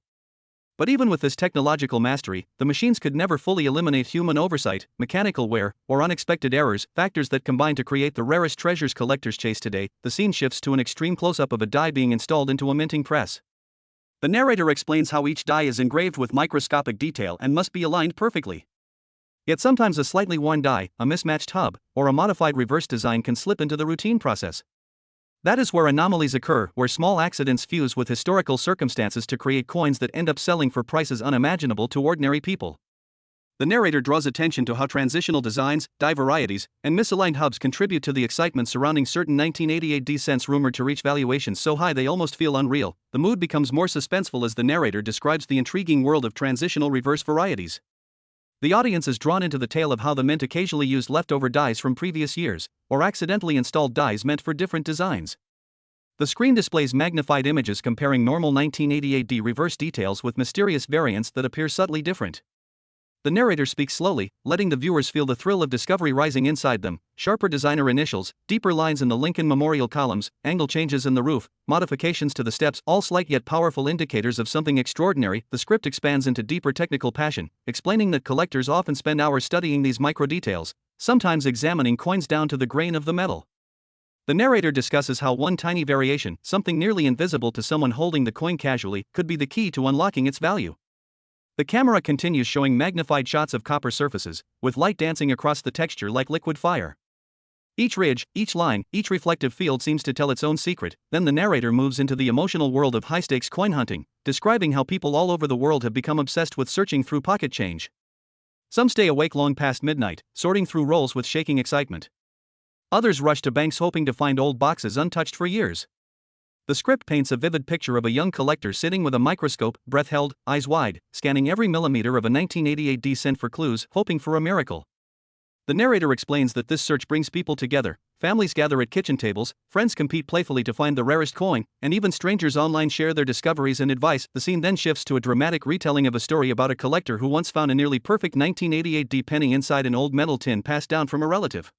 S1: But even with this technological mastery, the machines could never fully eliminate human oversight, mechanical wear, or unexpected errors, factors that combine to create the rarest treasures collectors chase today. The scene shifts to an extreme close-up of a die being installed into a minting press. The narrator explains how each die is engraved with microscopic detail and must be aligned perfectly. Yet sometimes a slightly worn die, a mismatched hub, or a modified reverse design can slip into the routine process. That is where anomalies occur, where small accidents fuse with historical circumstances to create coins that end up selling for prices unimaginable to ordinary people. The narrator draws attention to how transitional designs, die varieties, and misaligned hubs contribute to the excitement surrounding certain 1988 D-Cents rumored to reach valuations so high they almost feel unreal. The mood becomes more suspenseful as the narrator describes the intriguing world of transitional reverse varieties. The audience is drawn into the tale of how the Mint occasionally used leftover dies from previous years, or accidentally installed dies meant for different designs. The screen displays magnified images comparing normal 1988 D reverse details with mysterious variants that appear subtly different. The narrator speaks slowly, letting the viewers feel the thrill of discovery rising inside them: sharper designer initials, deeper lines in the Lincoln Memorial columns, angle changes in the roof, modifications to the steps, all slight yet powerful indicators of something extraordinary. The script expands into deeper technical passion, explaining that collectors often spend hours studying these micro details, sometimes examining coins down to the grain of the metal. The narrator discusses how one tiny variation, something nearly invisible to someone holding the coin casually, could be the key to unlocking its value. The camera continues showing magnified shots of copper surfaces, with light dancing across the texture like liquid fire. Each ridge, each line, each reflective field seems to tell its own secret. Then the narrator moves into the emotional world of high-stakes coin hunting, describing how people all over the world have become obsessed with searching through pocket change. Some stay awake long past midnight, sorting through rolls with shaking excitement. Others rush to banks hoping to find old boxes untouched for years. The script paints a vivid picture of a young collector sitting with a microscope, breath held, eyes wide, scanning every millimeter of a 1988 D-Cent for clues, hoping for a miracle. The narrator explains that this search brings people together. Families gather at kitchen tables, friends compete playfully to find the rarest coin, and even strangers online share their discoveries and advice. The scene then shifts to a dramatic retelling of a story about a collector who once found a nearly perfect 1988 D penny inside an old metal tin passed down from a relative.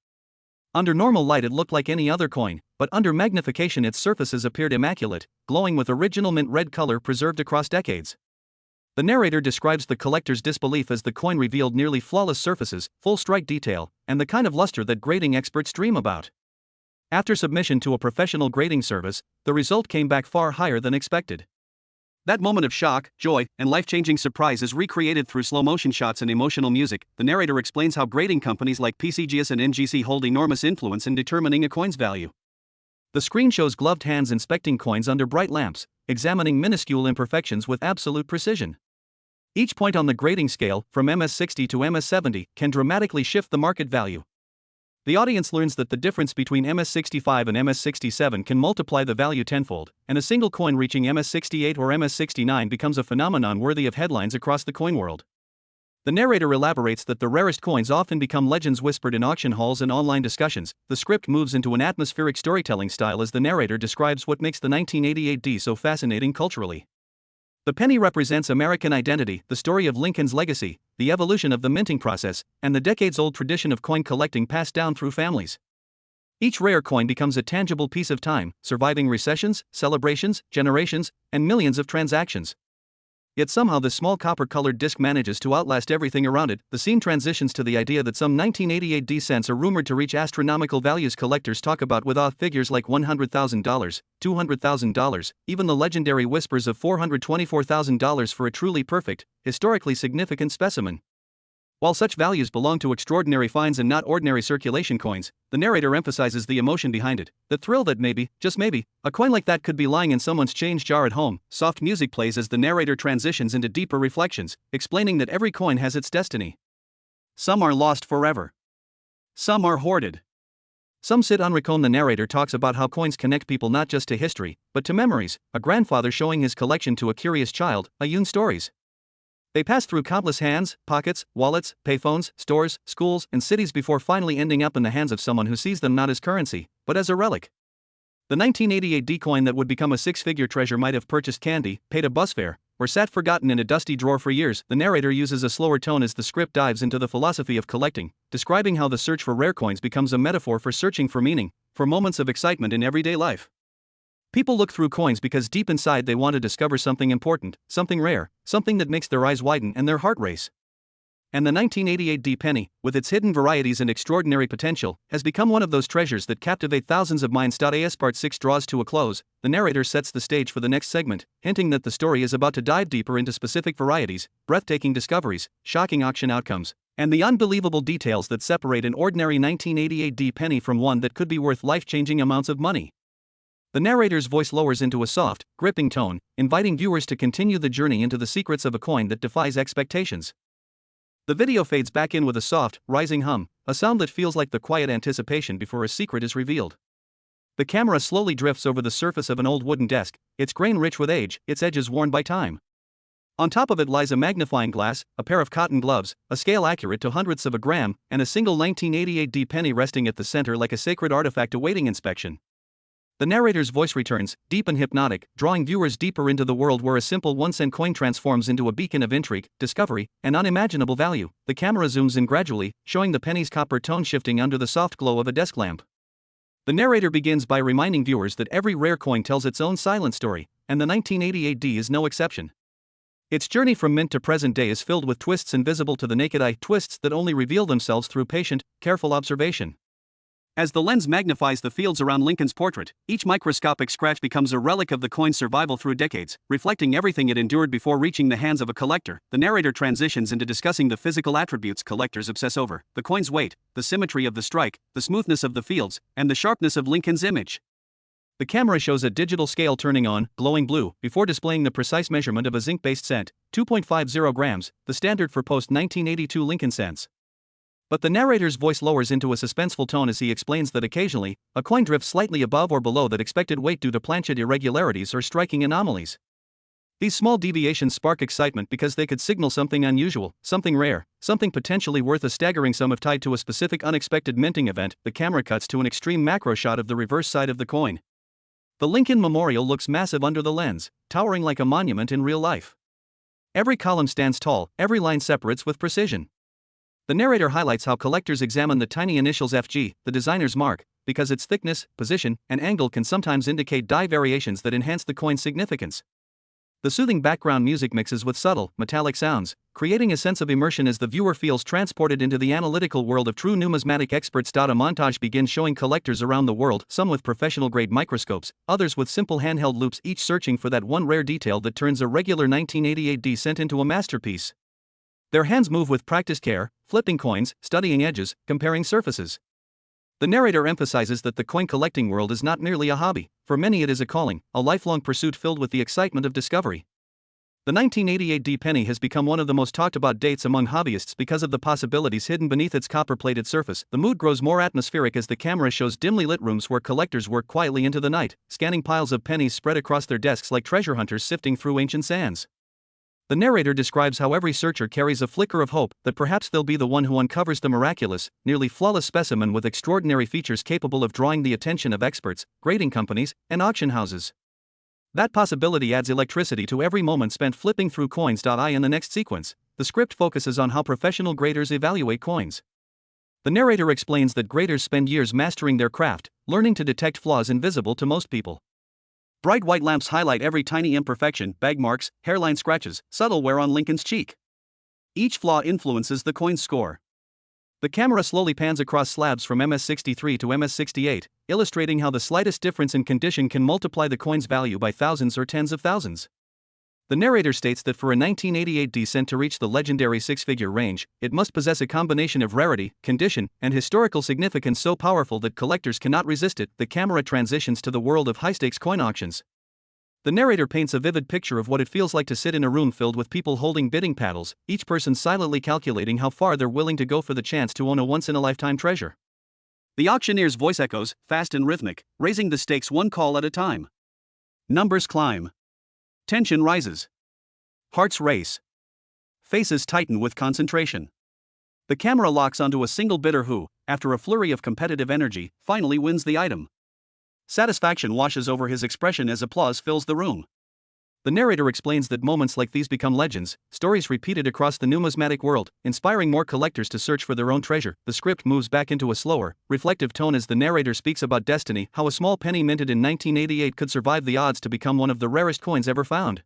S1: Under normal light it looked like any other coin, but under magnification its surfaces appeared immaculate, glowing with original mint red color preserved across decades. The narrator describes the collector's disbelief as the coin revealed nearly flawless surfaces, full strike detail, and the kind of luster that grading experts dream about. After submission to a professional grading service, the result came back far higher than expected. That moment of shock, joy, and life-changing surprise is recreated through slow-motion shots and emotional music. The narrator explains how grading companies like PCGS and NGC hold enormous influence in determining a coin's value. The screen shows gloved hands inspecting coins under bright lamps, examining minuscule imperfections with absolute precision. Each point on the grading scale, from MS60 to MS70, can dramatically shift the market value. The audience learns that the difference between MS65 and MS67 can multiply the value tenfold, and a single coin reaching MS68 or MS69 becomes a phenomenon worthy of headlines across the coin world. The narrator elaborates that the rarest coins often become legends whispered in auction halls and online discussions. The script moves into an atmospheric storytelling style as the narrator describes what makes the 1988D so fascinating culturally. The penny represents American identity, the story of Lincoln's legacy, the evolution of the minting process, and the decades-old tradition of coin collecting passed down through families. Each rare coin becomes a tangible piece of time, surviving recessions, celebrations, generations, and millions of transactions. Yet somehow this small copper-colored disc manages to outlast everything around it. The scene transitions to the idea that some 1988D cents are rumored to reach astronomical values. Collectors talk about with awe figures like $100,000, $200,000, even the legendary whispers of $424,000 for a truly perfect, historically significant specimen. While such values belong to extraordinary finds and not ordinary circulation coins, the narrator emphasizes the emotion behind it, the thrill that maybe, just maybe, a coin like that could be lying in someone's change jar at home. Soft music plays as the narrator transitions into deeper reflections, explaining that every coin has its destiny. Some are lost forever. Some are hoarded. Some sit unreckoned. The narrator talks about how coins connect people not just to history, but to memories, a grandfather showing his collection to a curious child, a young stories. They pass through countless hands, pockets, wallets, payphones, stores, schools, and cities before finally ending up in the hands of someone who sees them not as currency, but as a relic. The 1988D coin that would become a six-figure treasure might have purchased candy, paid a bus fare, or sat forgotten in a dusty drawer for years. The narrator uses a slower tone as the script dives into the philosophy of collecting, describing how the search for rare coins becomes a metaphor for searching for meaning, for moments of excitement in everyday life. People look through coins because deep inside they want to discover something important, something rare, something that makes their eyes widen and their heart race. And the 1988D penny, with its hidden varieties and extraordinary potential, has become one of those treasures that captivate thousands of minds. As Part 6 draws to a close, the narrator sets the stage for the next segment, hinting that the story is about to dive deeper into specific varieties, breathtaking discoveries, shocking auction outcomes, and the unbelievable details that separate an ordinary 1988D penny from one that could be worth life-changing amounts of money. The narrator's voice lowers into a soft, gripping tone, inviting viewers to continue the journey into the secrets of a coin that defies expectations. The video fades back in with a soft, rising hum, a sound that feels like the quiet anticipation before a secret is revealed. The camera slowly drifts over the surface of an old wooden desk, its grain rich with age, its edges worn by time. On top of it lies a magnifying glass, a pair of cotton gloves, a scale accurate to hundredths of a gram, and a single 1988D penny resting at the center like a sacred artifact awaiting inspection. The narrator's voice returns, deep and hypnotic, drawing viewers deeper into the world where a simple 1-cent coin transforms into a beacon of intrigue, discovery, and unimaginable value. The camera zooms in gradually, showing the penny's copper tone shifting under the soft glow of a desk lamp. The narrator begins by reminding viewers that every rare coin tells its own silent story, and the 1988D is no exception. Its journey from mint to present day is filled with twists invisible to the naked eye, twists that only reveal themselves through patient, careful observation. As the lens magnifies the fields around Lincoln's portrait, each microscopic scratch becomes a relic of the coin's survival through decades, reflecting everything it endured before reaching the hands of a collector. The narrator transitions into discussing the physical attributes collectors obsess over: the coin's weight, the symmetry of the strike, the smoothness of the fields, and the sharpness of Lincoln's image. The camera shows a digital scale turning on, glowing blue, before displaying the precise measurement of a zinc-based cent, 2.50 grams, the standard for post-1982 Lincoln cents. But the narrator's voice lowers into a suspenseful tone as he explains that occasionally, a coin drifts slightly above or below that expected weight due to planchet irregularities or striking anomalies. These small deviations spark excitement because they could signal something unusual, something rare, something potentially worth a staggering sum if tied to a specific unexpected minting event. The camera cuts to an extreme macro shot of the reverse side of the coin. The Lincoln Memorial looks massive under the lens, towering like a monument in real life. Every column stands tall, every line separates with precision. The narrator highlights how collectors examine the tiny initials FG, the designer's mark, because its thickness, position, and angle can sometimes indicate die variations that enhance the coin's significance. The soothing background music mixes with subtle, metallic sounds, creating a sense of immersion as the viewer feels transported into the analytical world of true numismatic experts. A montage begins showing collectors around the world, some with professional-grade microscopes, others with simple handheld loupes, each searching for that one rare detail that turns a regular 1988D cent into a masterpiece. Their hands move with practiced care, flipping coins, studying edges, comparing surfaces. The narrator emphasizes that the coin collecting world is not merely a hobby. For many it is a calling, a lifelong pursuit filled with the excitement of discovery. The 1988D penny has become one of the most talked about dates among hobbyists because of the possibilities hidden beneath its copper-plated surface. The mood grows more atmospheric as the camera shows dimly lit rooms where collectors work quietly into the night, scanning piles of pennies spread across their desks like treasure hunters sifting through ancient sands. The narrator describes how every searcher carries a flicker of hope that perhaps they'll be the one who uncovers the miraculous, nearly flawless specimen with extraordinary features capable of drawing the attention of experts, grading companies, and auction houses. That possibility adds electricity to every moment spent flipping through coins. In the next sequence, the script focuses on how professional graders evaluate coins. The narrator explains that graders spend years mastering their craft, learning to detect flaws invisible to most people. Bright white lamps highlight every tiny imperfection, bag marks, hairline scratches, subtle wear on Lincoln's cheek. Each flaw influences the coin's score. The camera slowly pans across slabs from MS63 to MS68, illustrating how the slightest difference in condition can multiply the coin's value by thousands or tens of thousands. The narrator states that for a 1988D cent to reach the legendary six-figure range, it must possess a combination of rarity, condition, and historical significance so powerful that collectors cannot resist it. The camera transitions to the world of high-stakes coin auctions. The narrator paints a vivid picture of what it feels like to sit in a room filled with people holding bidding paddles, each person silently calculating how far they're willing to go for the chance to own a once-in-a-lifetime treasure. The auctioneer's voice echoes, fast and rhythmic, raising the stakes one call at a time. Numbers climb. Tension rises. Hearts race. Faces tighten with concentration. The camera locks onto a single bidder who, after a flurry of competitive energy, finally wins the item. Satisfaction washes over his expression as applause fills the room. The narrator explains that moments like these become legends, stories repeated across the numismatic world, inspiring more collectors to search for their own treasure. The script moves back into a slower, reflective tone as the narrator speaks about destiny, how a small penny minted in 1988 could survive the odds to become one of the rarest coins ever found.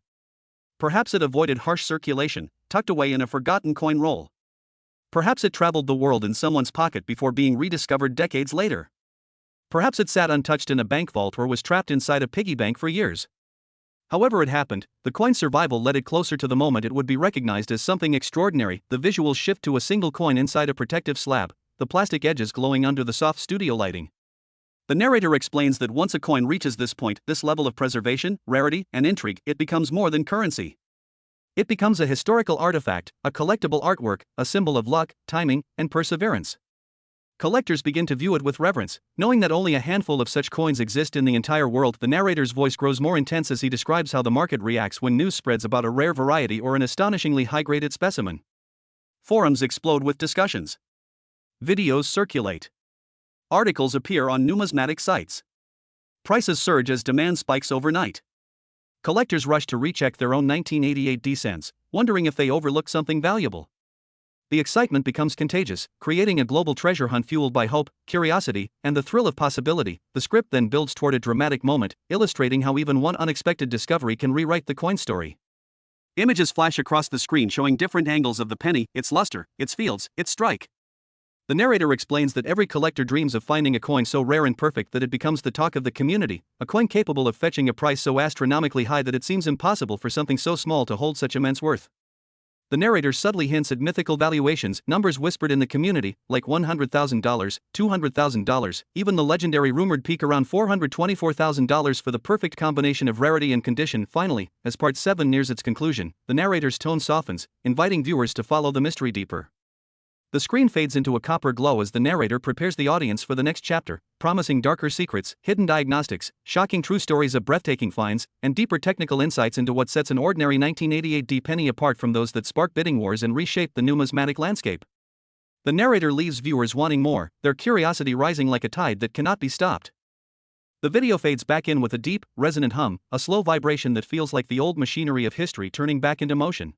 S1: Perhaps it avoided harsh circulation, tucked away in a forgotten coin roll. Perhaps it traveled the world in someone's pocket before being rediscovered decades later. Perhaps it sat untouched in a bank vault or was trapped inside a piggy bank for years. However it happened, the coin's survival led it closer to the moment it would be recognized as something extraordinary. The visuals shift to a single coin inside a protective slab, the plastic edges glowing under the soft studio lighting. The narrator explains that once a coin reaches this point, this level of preservation, rarity, and intrigue, it becomes more than currency. It becomes a historical artifact, a collectible artwork, a symbol of luck, timing, and perseverance. Collectors begin to view it with reverence, knowing that only a handful of such coins exist in the entire world. The narrator's voice grows more intense as he describes how the market reacts when news spreads about a rare variety or an astonishingly high-graded specimen. Forums explode with discussions. Videos circulate. Articles appear on numismatic sites. Prices surge as demand spikes overnight. Collectors rush to recheck their own 1988D cents, wondering if they overlooked something valuable. The excitement becomes contagious, creating a global treasure hunt fueled by hope, curiosity, and the thrill of possibility. The script then builds toward a dramatic moment, illustrating how even one unexpected discovery can rewrite the coin story. Images flash across the screen showing different angles of the penny, its luster, its fields, its strike. The narrator explains that every collector dreams of finding a coin so rare and perfect that it becomes the talk of the community, a coin capable of fetching a price so astronomically high that it seems impossible for something so small to hold such immense worth. The narrator subtly hints at mythical valuations, numbers whispered in the community, like $100,000, $200,000, even the legendary rumored peak around $424,000 for the perfect combination of rarity and condition. Finally, as Part 7 nears its conclusion, the narrator's tone softens, inviting viewers to follow the mystery deeper. The screen fades into a copper glow as the narrator prepares the audience for the next chapter, promising darker secrets, hidden diagnostics, shocking true stories of breathtaking finds, and deeper technical insights into what sets an ordinary 1988D penny apart from those that spark bidding wars and reshape the numismatic landscape. The narrator leaves viewers wanting more, their curiosity rising like a tide that cannot be stopped. The video fades back in with a deep, resonant hum, a slow vibration that feels like the old machinery of history turning back into motion.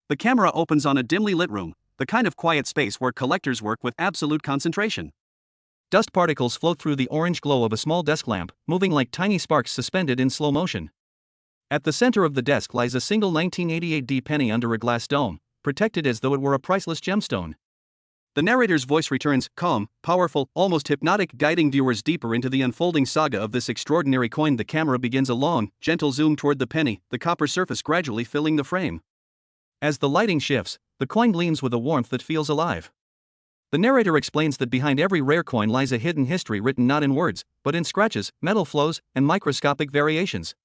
S1: The camera opens on a dimly lit room, the kind of quiet space where collectors work with absolute concentration. Dust particles float through the orange glow of a small desk lamp, moving like tiny sparks suspended in slow motion. At the center of the desk lies a single 1988D penny under a glass dome, protected as though it were a priceless gemstone. The narrator's voice returns, calm, powerful, almost hypnotic, guiding viewers deeper into the unfolding saga of this extraordinary coin. The camera begins a long, gentle zoom toward the penny, the copper surface gradually filling the frame. As the lighting shifts, the coin gleams with a warmth that feels alive. The narrator explains that behind every rare coin lies a hidden history written not in words, but in scratches, metal flows, and microscopic variations.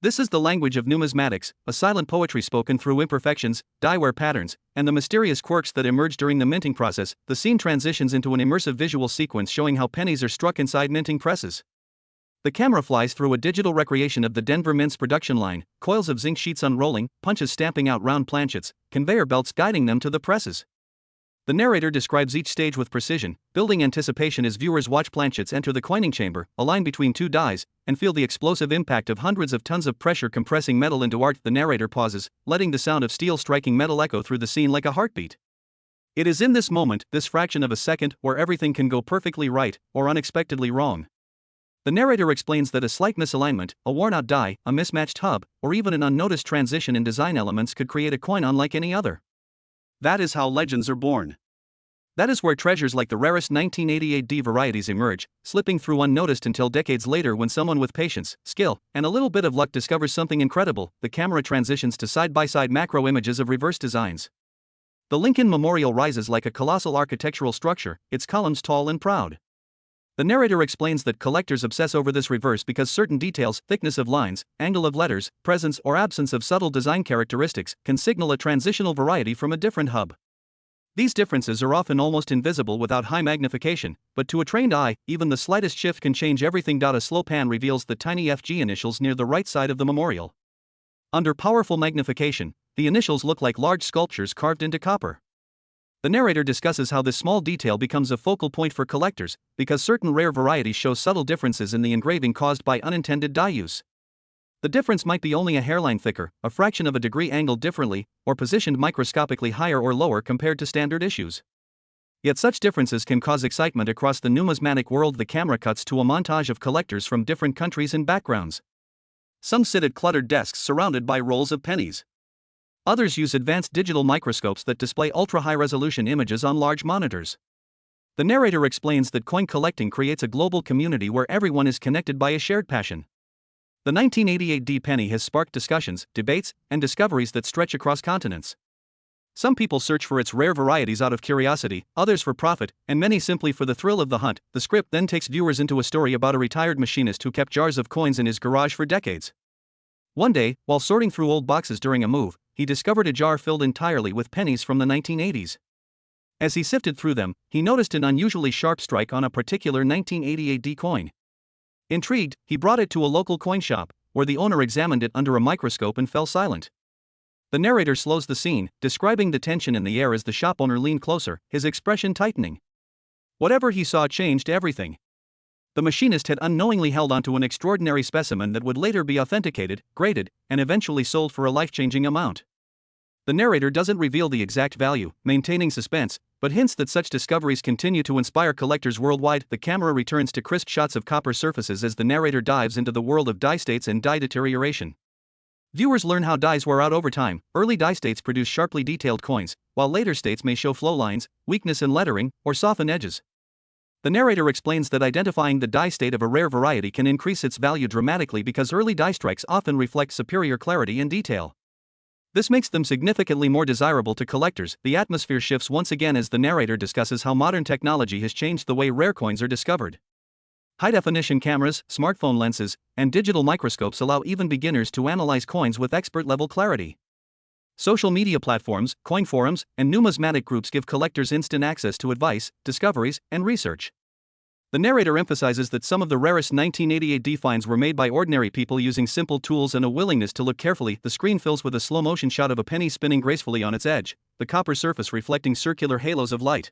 S1: This is the language of numismatics, a silent poetry spoken through imperfections, die-wear patterns, and the mysterious quirks that emerge during the minting process. The scene transitions into an immersive visual sequence showing how pennies are struck inside minting presses. The camera flies through a digital recreation of the Denver Mint's production line, coils of zinc sheets unrolling, punches stamping out round planchets, conveyor belts guiding them to the presses. The narrator describes each stage with precision, building anticipation as viewers watch planchets enter the coining chamber, a line between two dies, and feel the explosive impact of hundreds of tons of pressure compressing metal into art. The narrator pauses, letting the sound of steel striking metal echo through the scene like a heartbeat. It is in this moment, this fraction of a second, where everything can go perfectly right, or unexpectedly wrong. The narrator explains that a slight misalignment, a worn-out die, a mismatched hub, or even an unnoticed transition in design elements could create a coin unlike any other. That is how legends are born. That is where treasures like the rarest 1988D varieties emerge, slipping through unnoticed until decades later when someone with patience, skill, and a little bit of luck discovers something incredible. The camera transitions to side-by-side macro images of reverse designs. The Lincoln Memorial rises like a colossal architectural structure, its columns tall and proud. The narrator explains that collectors obsess over this reverse because certain details, thickness of lines, angle of letters, presence or absence of subtle design characteristics, can signal a transitional variety from a different hub. These differences are often almost invisible without high magnification, but to a trained eye, even the slightest shift can change everything. A slow pan reveals the tiny FG initials near the right side of the memorial. Under powerful magnification, the initials look like large sculptures carved into copper. The narrator discusses how this small detail becomes a focal point for collectors, because certain rare varieties show subtle differences in the engraving caused by unintended die use. The difference might be only a hairline thicker, a fraction of a degree angled differently, or positioned microscopically higher or lower compared to standard issues. Yet such differences can cause excitement across the numismatic world. The camera cuts to a montage of collectors from different countries and backgrounds. Some sit at cluttered desks surrounded by rolls of pennies. Others use advanced digital microscopes that display ultra-high-resolution images on large monitors. The narrator explains that coin collecting creates a global community where everyone is connected by a shared passion. The 1988D penny has sparked discussions, debates, and discoveries that stretch across continents. Some people search for its rare varieties out of curiosity, others for profit, and many simply for the thrill of the hunt. The script then takes viewers into a story about a retired machinist who kept jars of coins in his garage for decades. One day, while sorting through old boxes during a move, he discovered a jar filled entirely with pennies from the 1980s. As he sifted through them, he noticed an unusually sharp strike on a particular 1988D coin. Intrigued, he brought it to a local coin shop, where the owner examined it under a microscope and fell silent. The narrator slows the scene, describing the tension in the air as the shop owner leaned closer, his expression tightening. Whatever he saw changed everything. The machinist had unknowingly held onto an extraordinary specimen that would later be authenticated, graded, and eventually sold for a life-changing amount. The narrator doesn't reveal the exact value, maintaining suspense, but hints that such discoveries continue to inspire collectors worldwide. The camera returns to crisp shots of copper surfaces as the narrator dives into the world of die states and die deterioration. Viewers learn how dies wear out over time. Early die states produce sharply detailed coins, while later states may show flow lines, weakness in lettering, or soften edges. The narrator explains that identifying the die state of a rare variety can increase its value dramatically because early die strikes often reflect superior clarity and detail. This makes them significantly more desirable to collectors. The atmosphere shifts once again as the narrator discusses how modern technology has changed the way rare coins are discovered. High-definition cameras, smartphone lenses, and digital microscopes allow even beginners to analyze coins with expert-level clarity. Social media platforms, coin forums, and numismatic groups give collectors instant access to advice, discoveries, and research. The narrator emphasizes that some of the rarest 1988D finds were made by ordinary people using simple tools and a willingness to look carefully. The screen fills with a slow-motion shot of a penny spinning gracefully on its edge, the copper surface reflecting circular halos of light.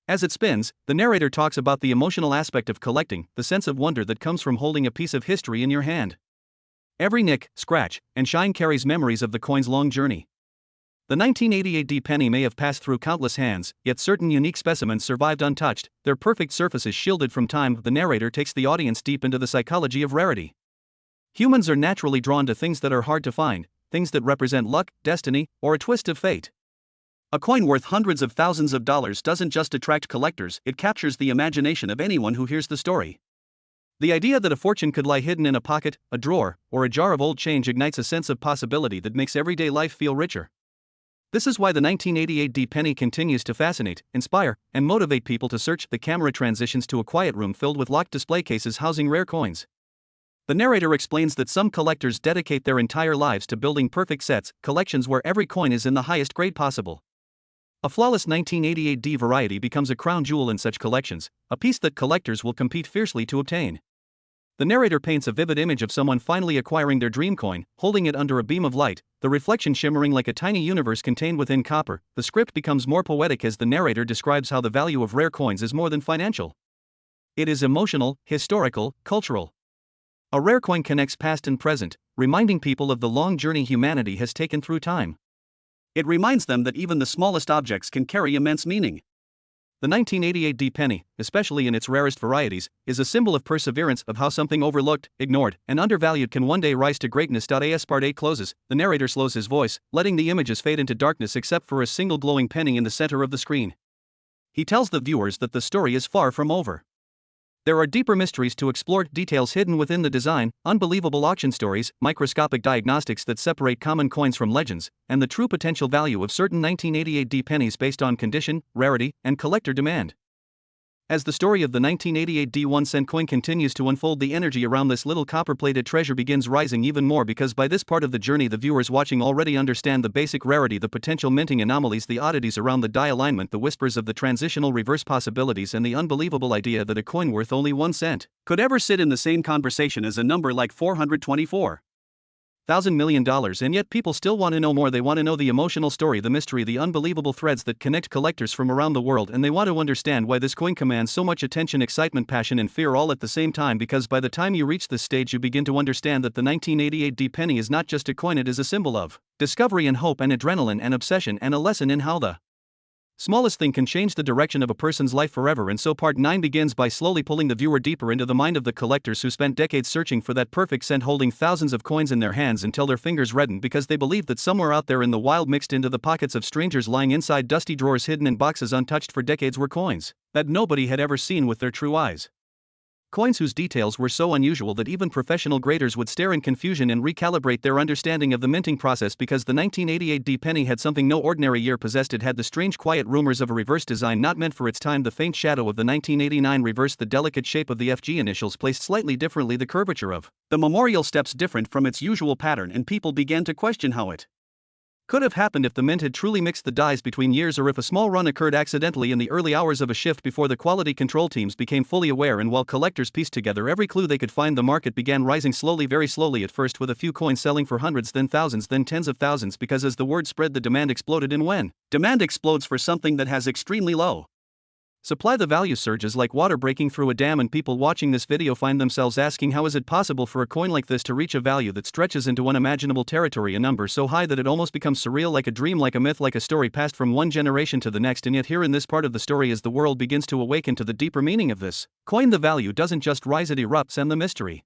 S1: As it spins, the narrator talks about the emotional aspect of collecting, the sense of wonder that comes from holding a piece of history in your hand. Every nick, scratch, and shine carries memories of the coin's long journey. The 1988 D penny may have passed through countless hands, yet certain unique specimens survived untouched, their perfect surfaces shielded from time. The narrator takes the audience deep into the psychology of rarity. Humans are naturally drawn to things that are hard to find, things that represent luck, destiny, or a twist of fate. A coin worth hundreds of thousands of dollars doesn't just attract collectors, it captures the imagination of anyone who hears the story. The idea that a fortune could lie hidden in a pocket, a drawer, or a jar of old change ignites a sense of possibility that makes everyday life feel richer. This is why the 1988 D penny continues to fascinate, inspire, and motivate people to search. The camera transitions to a quiet room filled with locked display cases housing rare coins. The narrator explains that some collectors dedicate their entire lives to building perfect sets, collections where every coin is in the highest grade possible. A flawless 1988 D variety becomes a crown jewel in such collections, a piece that collectors will compete fiercely to obtain. The narrator paints a vivid image of someone finally acquiring their dream coin, holding it under a beam of light, the reflection shimmering like a tiny universe contained within copper. The script becomes more poetic as the narrator describes how the value of rare coins is more than financial. It is emotional, historical, cultural. A rare coin connects past and present, reminding people of the long journey humanity has taken through time. It reminds them that even the smallest objects can carry immense meaning. The 1988 D penny, especially in its rarest varieties, is a symbol of perseverance, of how something overlooked, ignored, and undervalued can one day rise to greatness. As part 8 closes, the narrator slows his voice, letting the images fade into darkness except for a single glowing penny in the center of the screen. He tells the viewers that the story is far from over. There are deeper mysteries to explore, details hidden within the design, unbelievable auction stories, microscopic diagnostics that separate common coins from legends, and the true potential value of certain 1988 D pennies based on condition, rarity, and collector demand. As the story of the 1988 D 1-cent coin continues to unfold, the energy around this little copper-plated treasure begins rising even more, because by this part of the journey the viewers watching already understand the basic rarity, the potential minting anomalies, the oddities around the die alignment, the whispers of the transitional reverse possibilities, and the unbelievable idea that a coin worth only 1 cent could ever sit in the same conversation as a number like $424,000 million. And yet people still want to know more. They want to know the emotional story, the mystery, the unbelievable threads that connect collectors from around the world, and they want to understand why this coin commands so much attention, excitement, passion, and fear all at the same time, because by the time you reach this stage you begin to understand that the 1988 D penny is not just a coin, it is a symbol of discovery and hope and adrenaline and obsession, and a lesson in how the smallest thing can change the direction of a person's life forever. And so part 9 begins by slowly pulling the viewer deeper into the mind of the collectors who spent decades searching for that perfect cent, holding thousands of coins in their hands until their fingers reddened because they believed that somewhere out there in the wild, mixed into the pockets of strangers, lying inside dusty drawers, hidden in boxes untouched for decades, were coins that nobody had ever seen with their true eyes. Coins whose details were so unusual that even professional graders would stare in confusion and recalibrate their understanding of the minting process, because the 1988 D penny had something no ordinary year possessed. It had the strange quiet rumors of a reverse design not meant for its time, the faint shadow of the 1989 reverse, the delicate shape of the FG initials placed slightly differently, the curvature of the memorial steps different from its usual pattern, and people began to question how it could have happened if the mint had truly mixed the dies between years, or if a small run occurred accidentally in the early hours of a shift before the quality control teams became fully aware. And while collectors pieced together every clue they could find, the market began rising slowly, very slowly at first, with a few coins selling for hundreds, then thousands, then tens of thousands, because as the word spread the demand exploded. And when demand explodes for something that has extremely low supply, the value surges like water breaking through a dam, and people watching this video find themselves asking, how is it possible for a coin like this to reach a value that stretches into unimaginable territory, a number so high that it almost becomes surreal, like a dream, like a myth, like a story passed from one generation to the next. And yet here in this part of the story, as the world begins to awaken to the deeper meaning of this coin, the value doesn't just rise, it erupts, and the mystery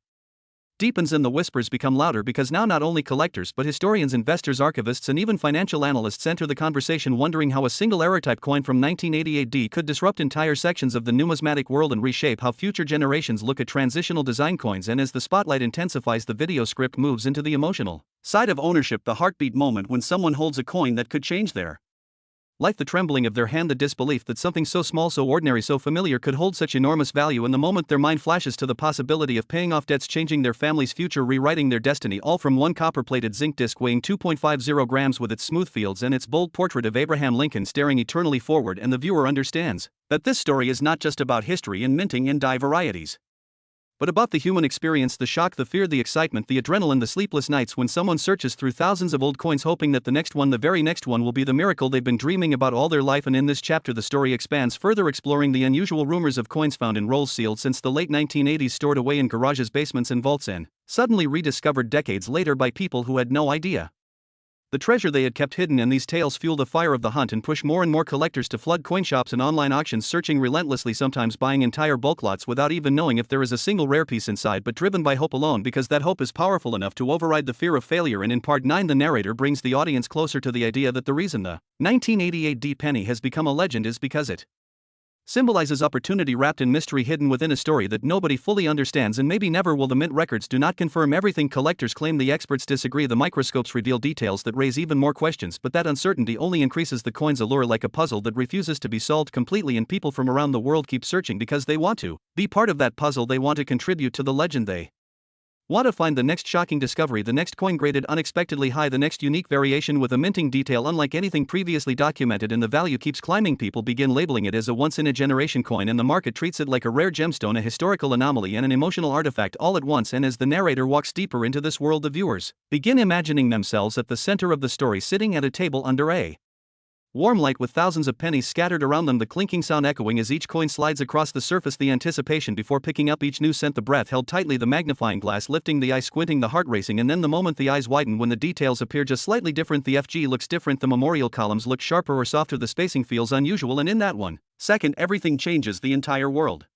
S1: deepens and the whispers become louder, because now not only collectors but historians, investors, archivists, and even financial analysts enter the conversation, wondering how a single error-type coin from 1988 D could disrupt entire sections of the numismatic world and reshape how future generations look at transitional design coins. And as the spotlight intensifies, the video script moves into the emotional side of ownership, the heartbeat moment when someone holds a coin that could change their life, the trembling of their hand, the disbelief that something so small, so ordinary, so familiar could hold such enormous value, and the moment their mind flashes to the possibility of paying off debts, changing their family's future, rewriting their destiny, all from one copper-plated zinc disc weighing 2.50 grams with its smooth fields and its bold portrait of Abraham Lincoln staring eternally forward. And the viewer understands that this story is not just about history and minting and die varieties, but about the human experience, the shock, the fear, the excitement, the adrenaline, the sleepless nights when someone searches through thousands of old coins hoping that the next one, the very next one, will be the miracle they've been dreaming about all their life. And in this chapter the story expands further, exploring the unusual rumors of coins found in rolls sealed since the late 1980s, stored away in garages, basements, and vaults, and suddenly rediscovered decades later by people who had no idea The treasure they had kept hidden, and these tales fuel the fire of the hunt and push more and more collectors to flood coin shops and online auctions, searching relentlessly, sometimes buying entire bulk lots without even knowing if there is a single rare piece inside, but driven by hope alone, because that hope is powerful enough to override the fear of failure. And in part 9, the narrator brings the audience closer to the idea that the reason the 1988 D penny has become a legend is because it symbolizes opportunity wrapped in mystery, hidden within a story that nobody fully understands and maybe never will. The mint records do not confirm everything collectors claim. The experts disagree. The microscopes reveal details that raise even more questions, but that uncertainty only increases the coin's allure, like a puzzle that refuses to be solved completely, and people from around the world keep searching because they want to be part of that puzzle. They want to contribute to the legend. They want to find the next shocking discovery, the next coin graded unexpectedly high, the next unique variation with a minting detail unlike anything previously documented, and the value keeps climbing. People begin labeling it as a once-in-a-generation coin, and the market treats it like a rare gemstone, a historical anomaly, and an emotional artifact all at once. And as the narrator walks deeper into this world, the viewers begin imagining themselves at the center of the story, sitting at a table under a warm light with thousands of pennies scattered around them, the clinking sound echoing as each coin slides across the surface, the anticipation before picking up each new cent, the breath held tightly, the magnifying glass lifting, the eye squinting, the heart racing, and then the moment the eyes widen when the details appear just slightly different. The FG looks different, the memorial columns look sharper or softer, the spacing feels unusual, and in that 1 second everything changes. The entire world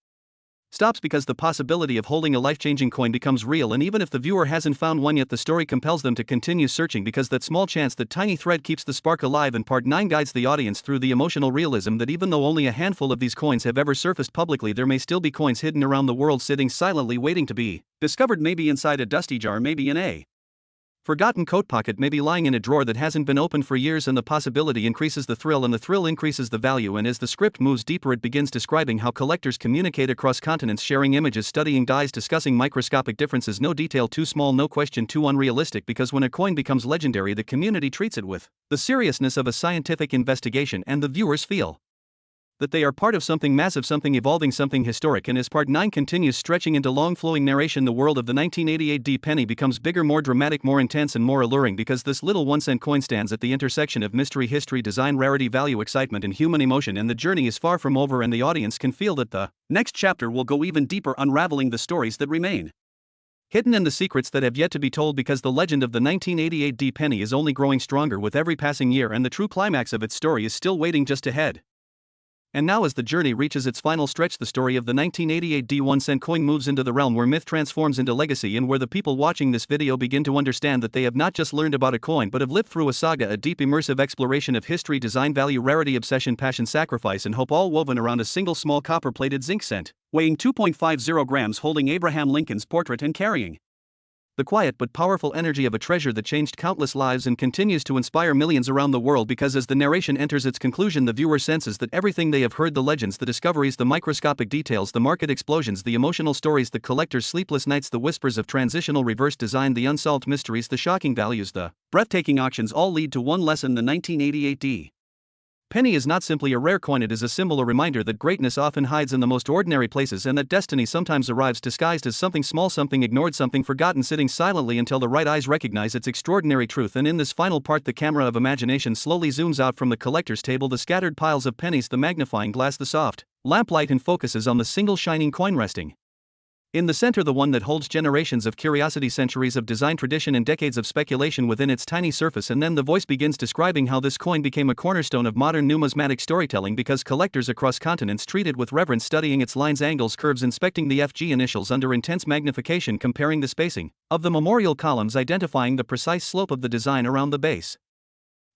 S1: stops because the possibility of holding a life-changing coin becomes real, and even if the viewer hasn't found one yet, the story compels them to continue searching, because that small chance, that tiny thread, keeps the spark alive. And part 9 guides the audience through the emotional realism that even though only a handful of these coins have ever surfaced publicly, there may still be coins hidden around the world, sitting silently waiting to be discovered, maybe inside a dusty jar, maybe in a forgotten coat pocket, maybe lying in a drawer that hasn't been opened for years. And the possibility increases the thrill, and the thrill increases the value. And as the script moves deeper, it begins describing how collectors communicate across continents, sharing images, studying dies, discussing microscopic differences. No detail too small, no question too unrealistic, because when a coin becomes legendary, the community treats it with the seriousness of a scientific investigation, and the viewers feel that they are part of something massive, something evolving, something historic. And as part 9 continues, stretching into long flowing narration, the world of the 1988 D penny becomes bigger, more dramatic, more intense, and more alluring, because this little 1 cent coin stands at the intersection of mystery, history, design, rarity, value, excitement, and human emotion. And the journey is far from over, and the audience can feel that the next chapter will go even deeper, unraveling the stories that remain hidden and the secrets that have yet to be told, because the legend of the 1988 D penny is only growing stronger with every passing year, and the true climax of its story is still waiting just ahead. And now, as the journey reaches its final stretch, the story of the 1988 D 1 cent coin moves into the realm where myth transforms into legacy, and where the people watching this video begin to understand that they have not just learned about a coin, but have lived through a saga, a deep immersive exploration of history, design, value, rarity, obsession, passion, sacrifice, and hope, all woven around a single small copper-plated zinc cent, weighing 2.50 grams, holding Abraham Lincoln's portrait and carrying the quiet but powerful energy of a treasure that changed countless lives and continues to inspire millions around the world. Because as the narration enters its conclusion, the viewer senses that everything they have heard, the legends, the discoveries, the microscopic details, the market explosions, the emotional stories, the collector's sleepless nights, the whispers of transitional reverse design, the unsolved mysteries, the shocking values, the breathtaking auctions, all lead to one lesson: the 1988 D penny is not simply a rare coin, it is a symbol, a reminder that greatness often hides in the most ordinary places, and that destiny sometimes arrives disguised as something small, something ignored, something forgotten, sitting silently until the right eyes recognize its extraordinary truth. And in this final part, the camera of imagination slowly zooms out from the collector's table, the scattered piles of pennies, the magnifying glass, the soft lamplight, and focuses on the single shining coin resting in the center, the one that holds generations of curiosity, centuries of design, tradition, and decades of speculation within its tiny surface. And then the voice begins describing how this coin became a cornerstone of modern numismatic storytelling, because collectors across continents treat it with reverence, studying its lines, angles, curves, inspecting the FG initials under intense magnification, comparing the spacing of the memorial columns, identifying the precise slope of the design around the base,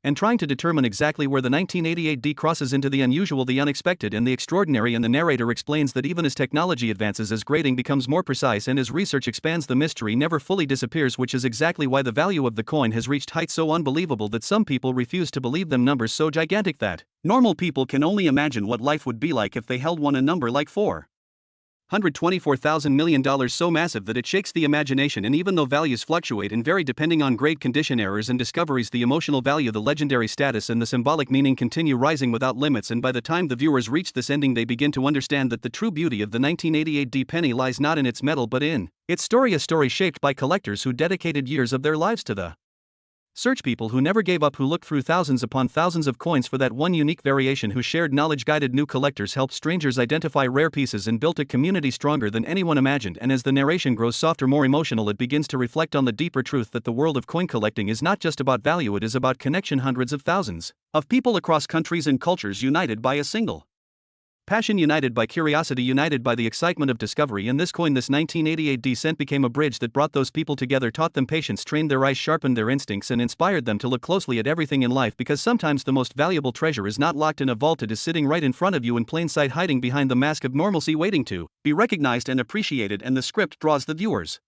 S1: and trying to determine exactly where the 1988 D crosses into the unusual, the unexpected, and the extraordinary. And the narrator explains that even as technology advances, as grading becomes more precise, and as research expands, the mystery never fully disappears, which is exactly why the value of the coin has reached heights so unbelievable that some people refuse to believe them, numbers so gigantic that normal people can only imagine what life would be like if they held one, a number like $424,000 million, so massive that it shakes the imagination. And even though values fluctuate and vary depending on grade, condition, errors, and discoveries, the emotional value, the legendary status, and the symbolic meaning continue rising without limits. And by the time the viewers reach this ending, they begin to understand that the true beauty of the 1988 D penny lies not in its metal but in its story, a story shaped by collectors who dedicated years of their lives to the Search people who never gave up, who looked through thousands upon thousands of coins for that one unique variation, who shared knowledge, guided new collectors, helped strangers identify rare pieces, and built a community stronger than anyone imagined. And as the narration grows softer, more emotional, it begins to reflect on the deeper truth that the world of coin collecting is not just about value, it is about connection. Hundreds of thousands of people across countries and cultures united by a single passion, united by curiosity, united by the excitement of discovery. And this coin, this 1988 descent, became a bridge that brought those people together, taught them patience, trained their eyes, sharpened their instincts, and inspired them to look closely at everything in life, because sometimes the most valuable treasure is not locked in a vault, it is sitting right in front of you in plain sight, hiding behind the mask of normalcy, waiting to be recognized and appreciated. And the script draws the viewers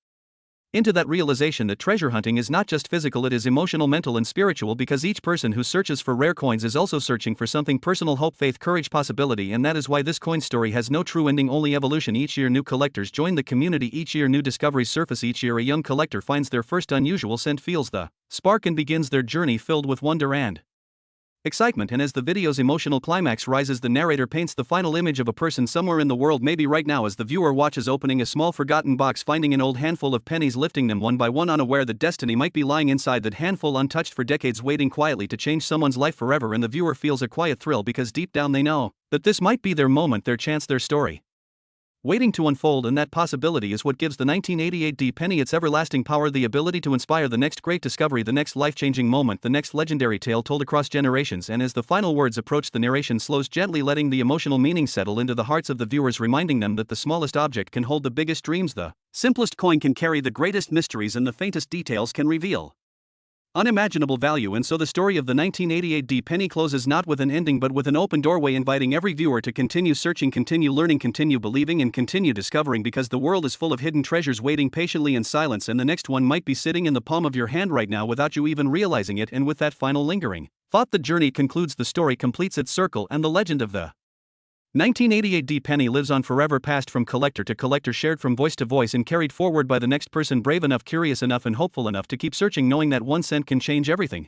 S1: into that realization that treasure hunting is not just physical, it is emotional, mental, and spiritual, because each person who searches for rare coins is also searching for something personal: hope, faith, courage, possibility. And that is why this coin story has no true ending, only evolution. Each year new collectors join the community, each year new discoveries surface, each year a young collector finds their first unusual scent, feels the spark, and begins their journey filled with wonder and excitement. And as the video's emotional climax rises, the narrator paints the final image of a person somewhere in the world, maybe right now, as the viewer watches, opening a small forgotten box, finding an old handful of pennies, lifting them one by one, unaware that destiny might be lying inside that handful, untouched for decades, waiting quietly to change someone's life forever. And the viewer feels a quiet thrill, because deep down they know that this might be their moment, their chance, their story waiting to unfold. And that possibility is what gives the 1988 penny its everlasting power, the ability to inspire the next great discovery, the next life-changing moment, the next legendary tale told across generations. And as the final words approach, the narration slows, gently letting the emotional meaning settle into the hearts of the viewers, reminding them that the smallest object can hold the biggest dreams, the simplest coin can carry the greatest mysteries, and the faintest details can reveal unimaginable value. And so the story of the 1988 penny closes not with an ending, but with an open doorway, inviting every viewer to continue searching, continue learning, continue believing, and continue discovering, because the world is full of hidden treasures waiting patiently in silence, and the next one might be sitting in the palm of your hand right now without you even realizing it. And with that final lingering thought, the journey concludes, the story completes its circle, and the legend of the 1988 penny lives on forever, passed from collector to collector, shared from voice to voice, and carried forward by the next person brave enough, curious enough, and hopeful enough to keep searching, knowing that 1 cent can change everything.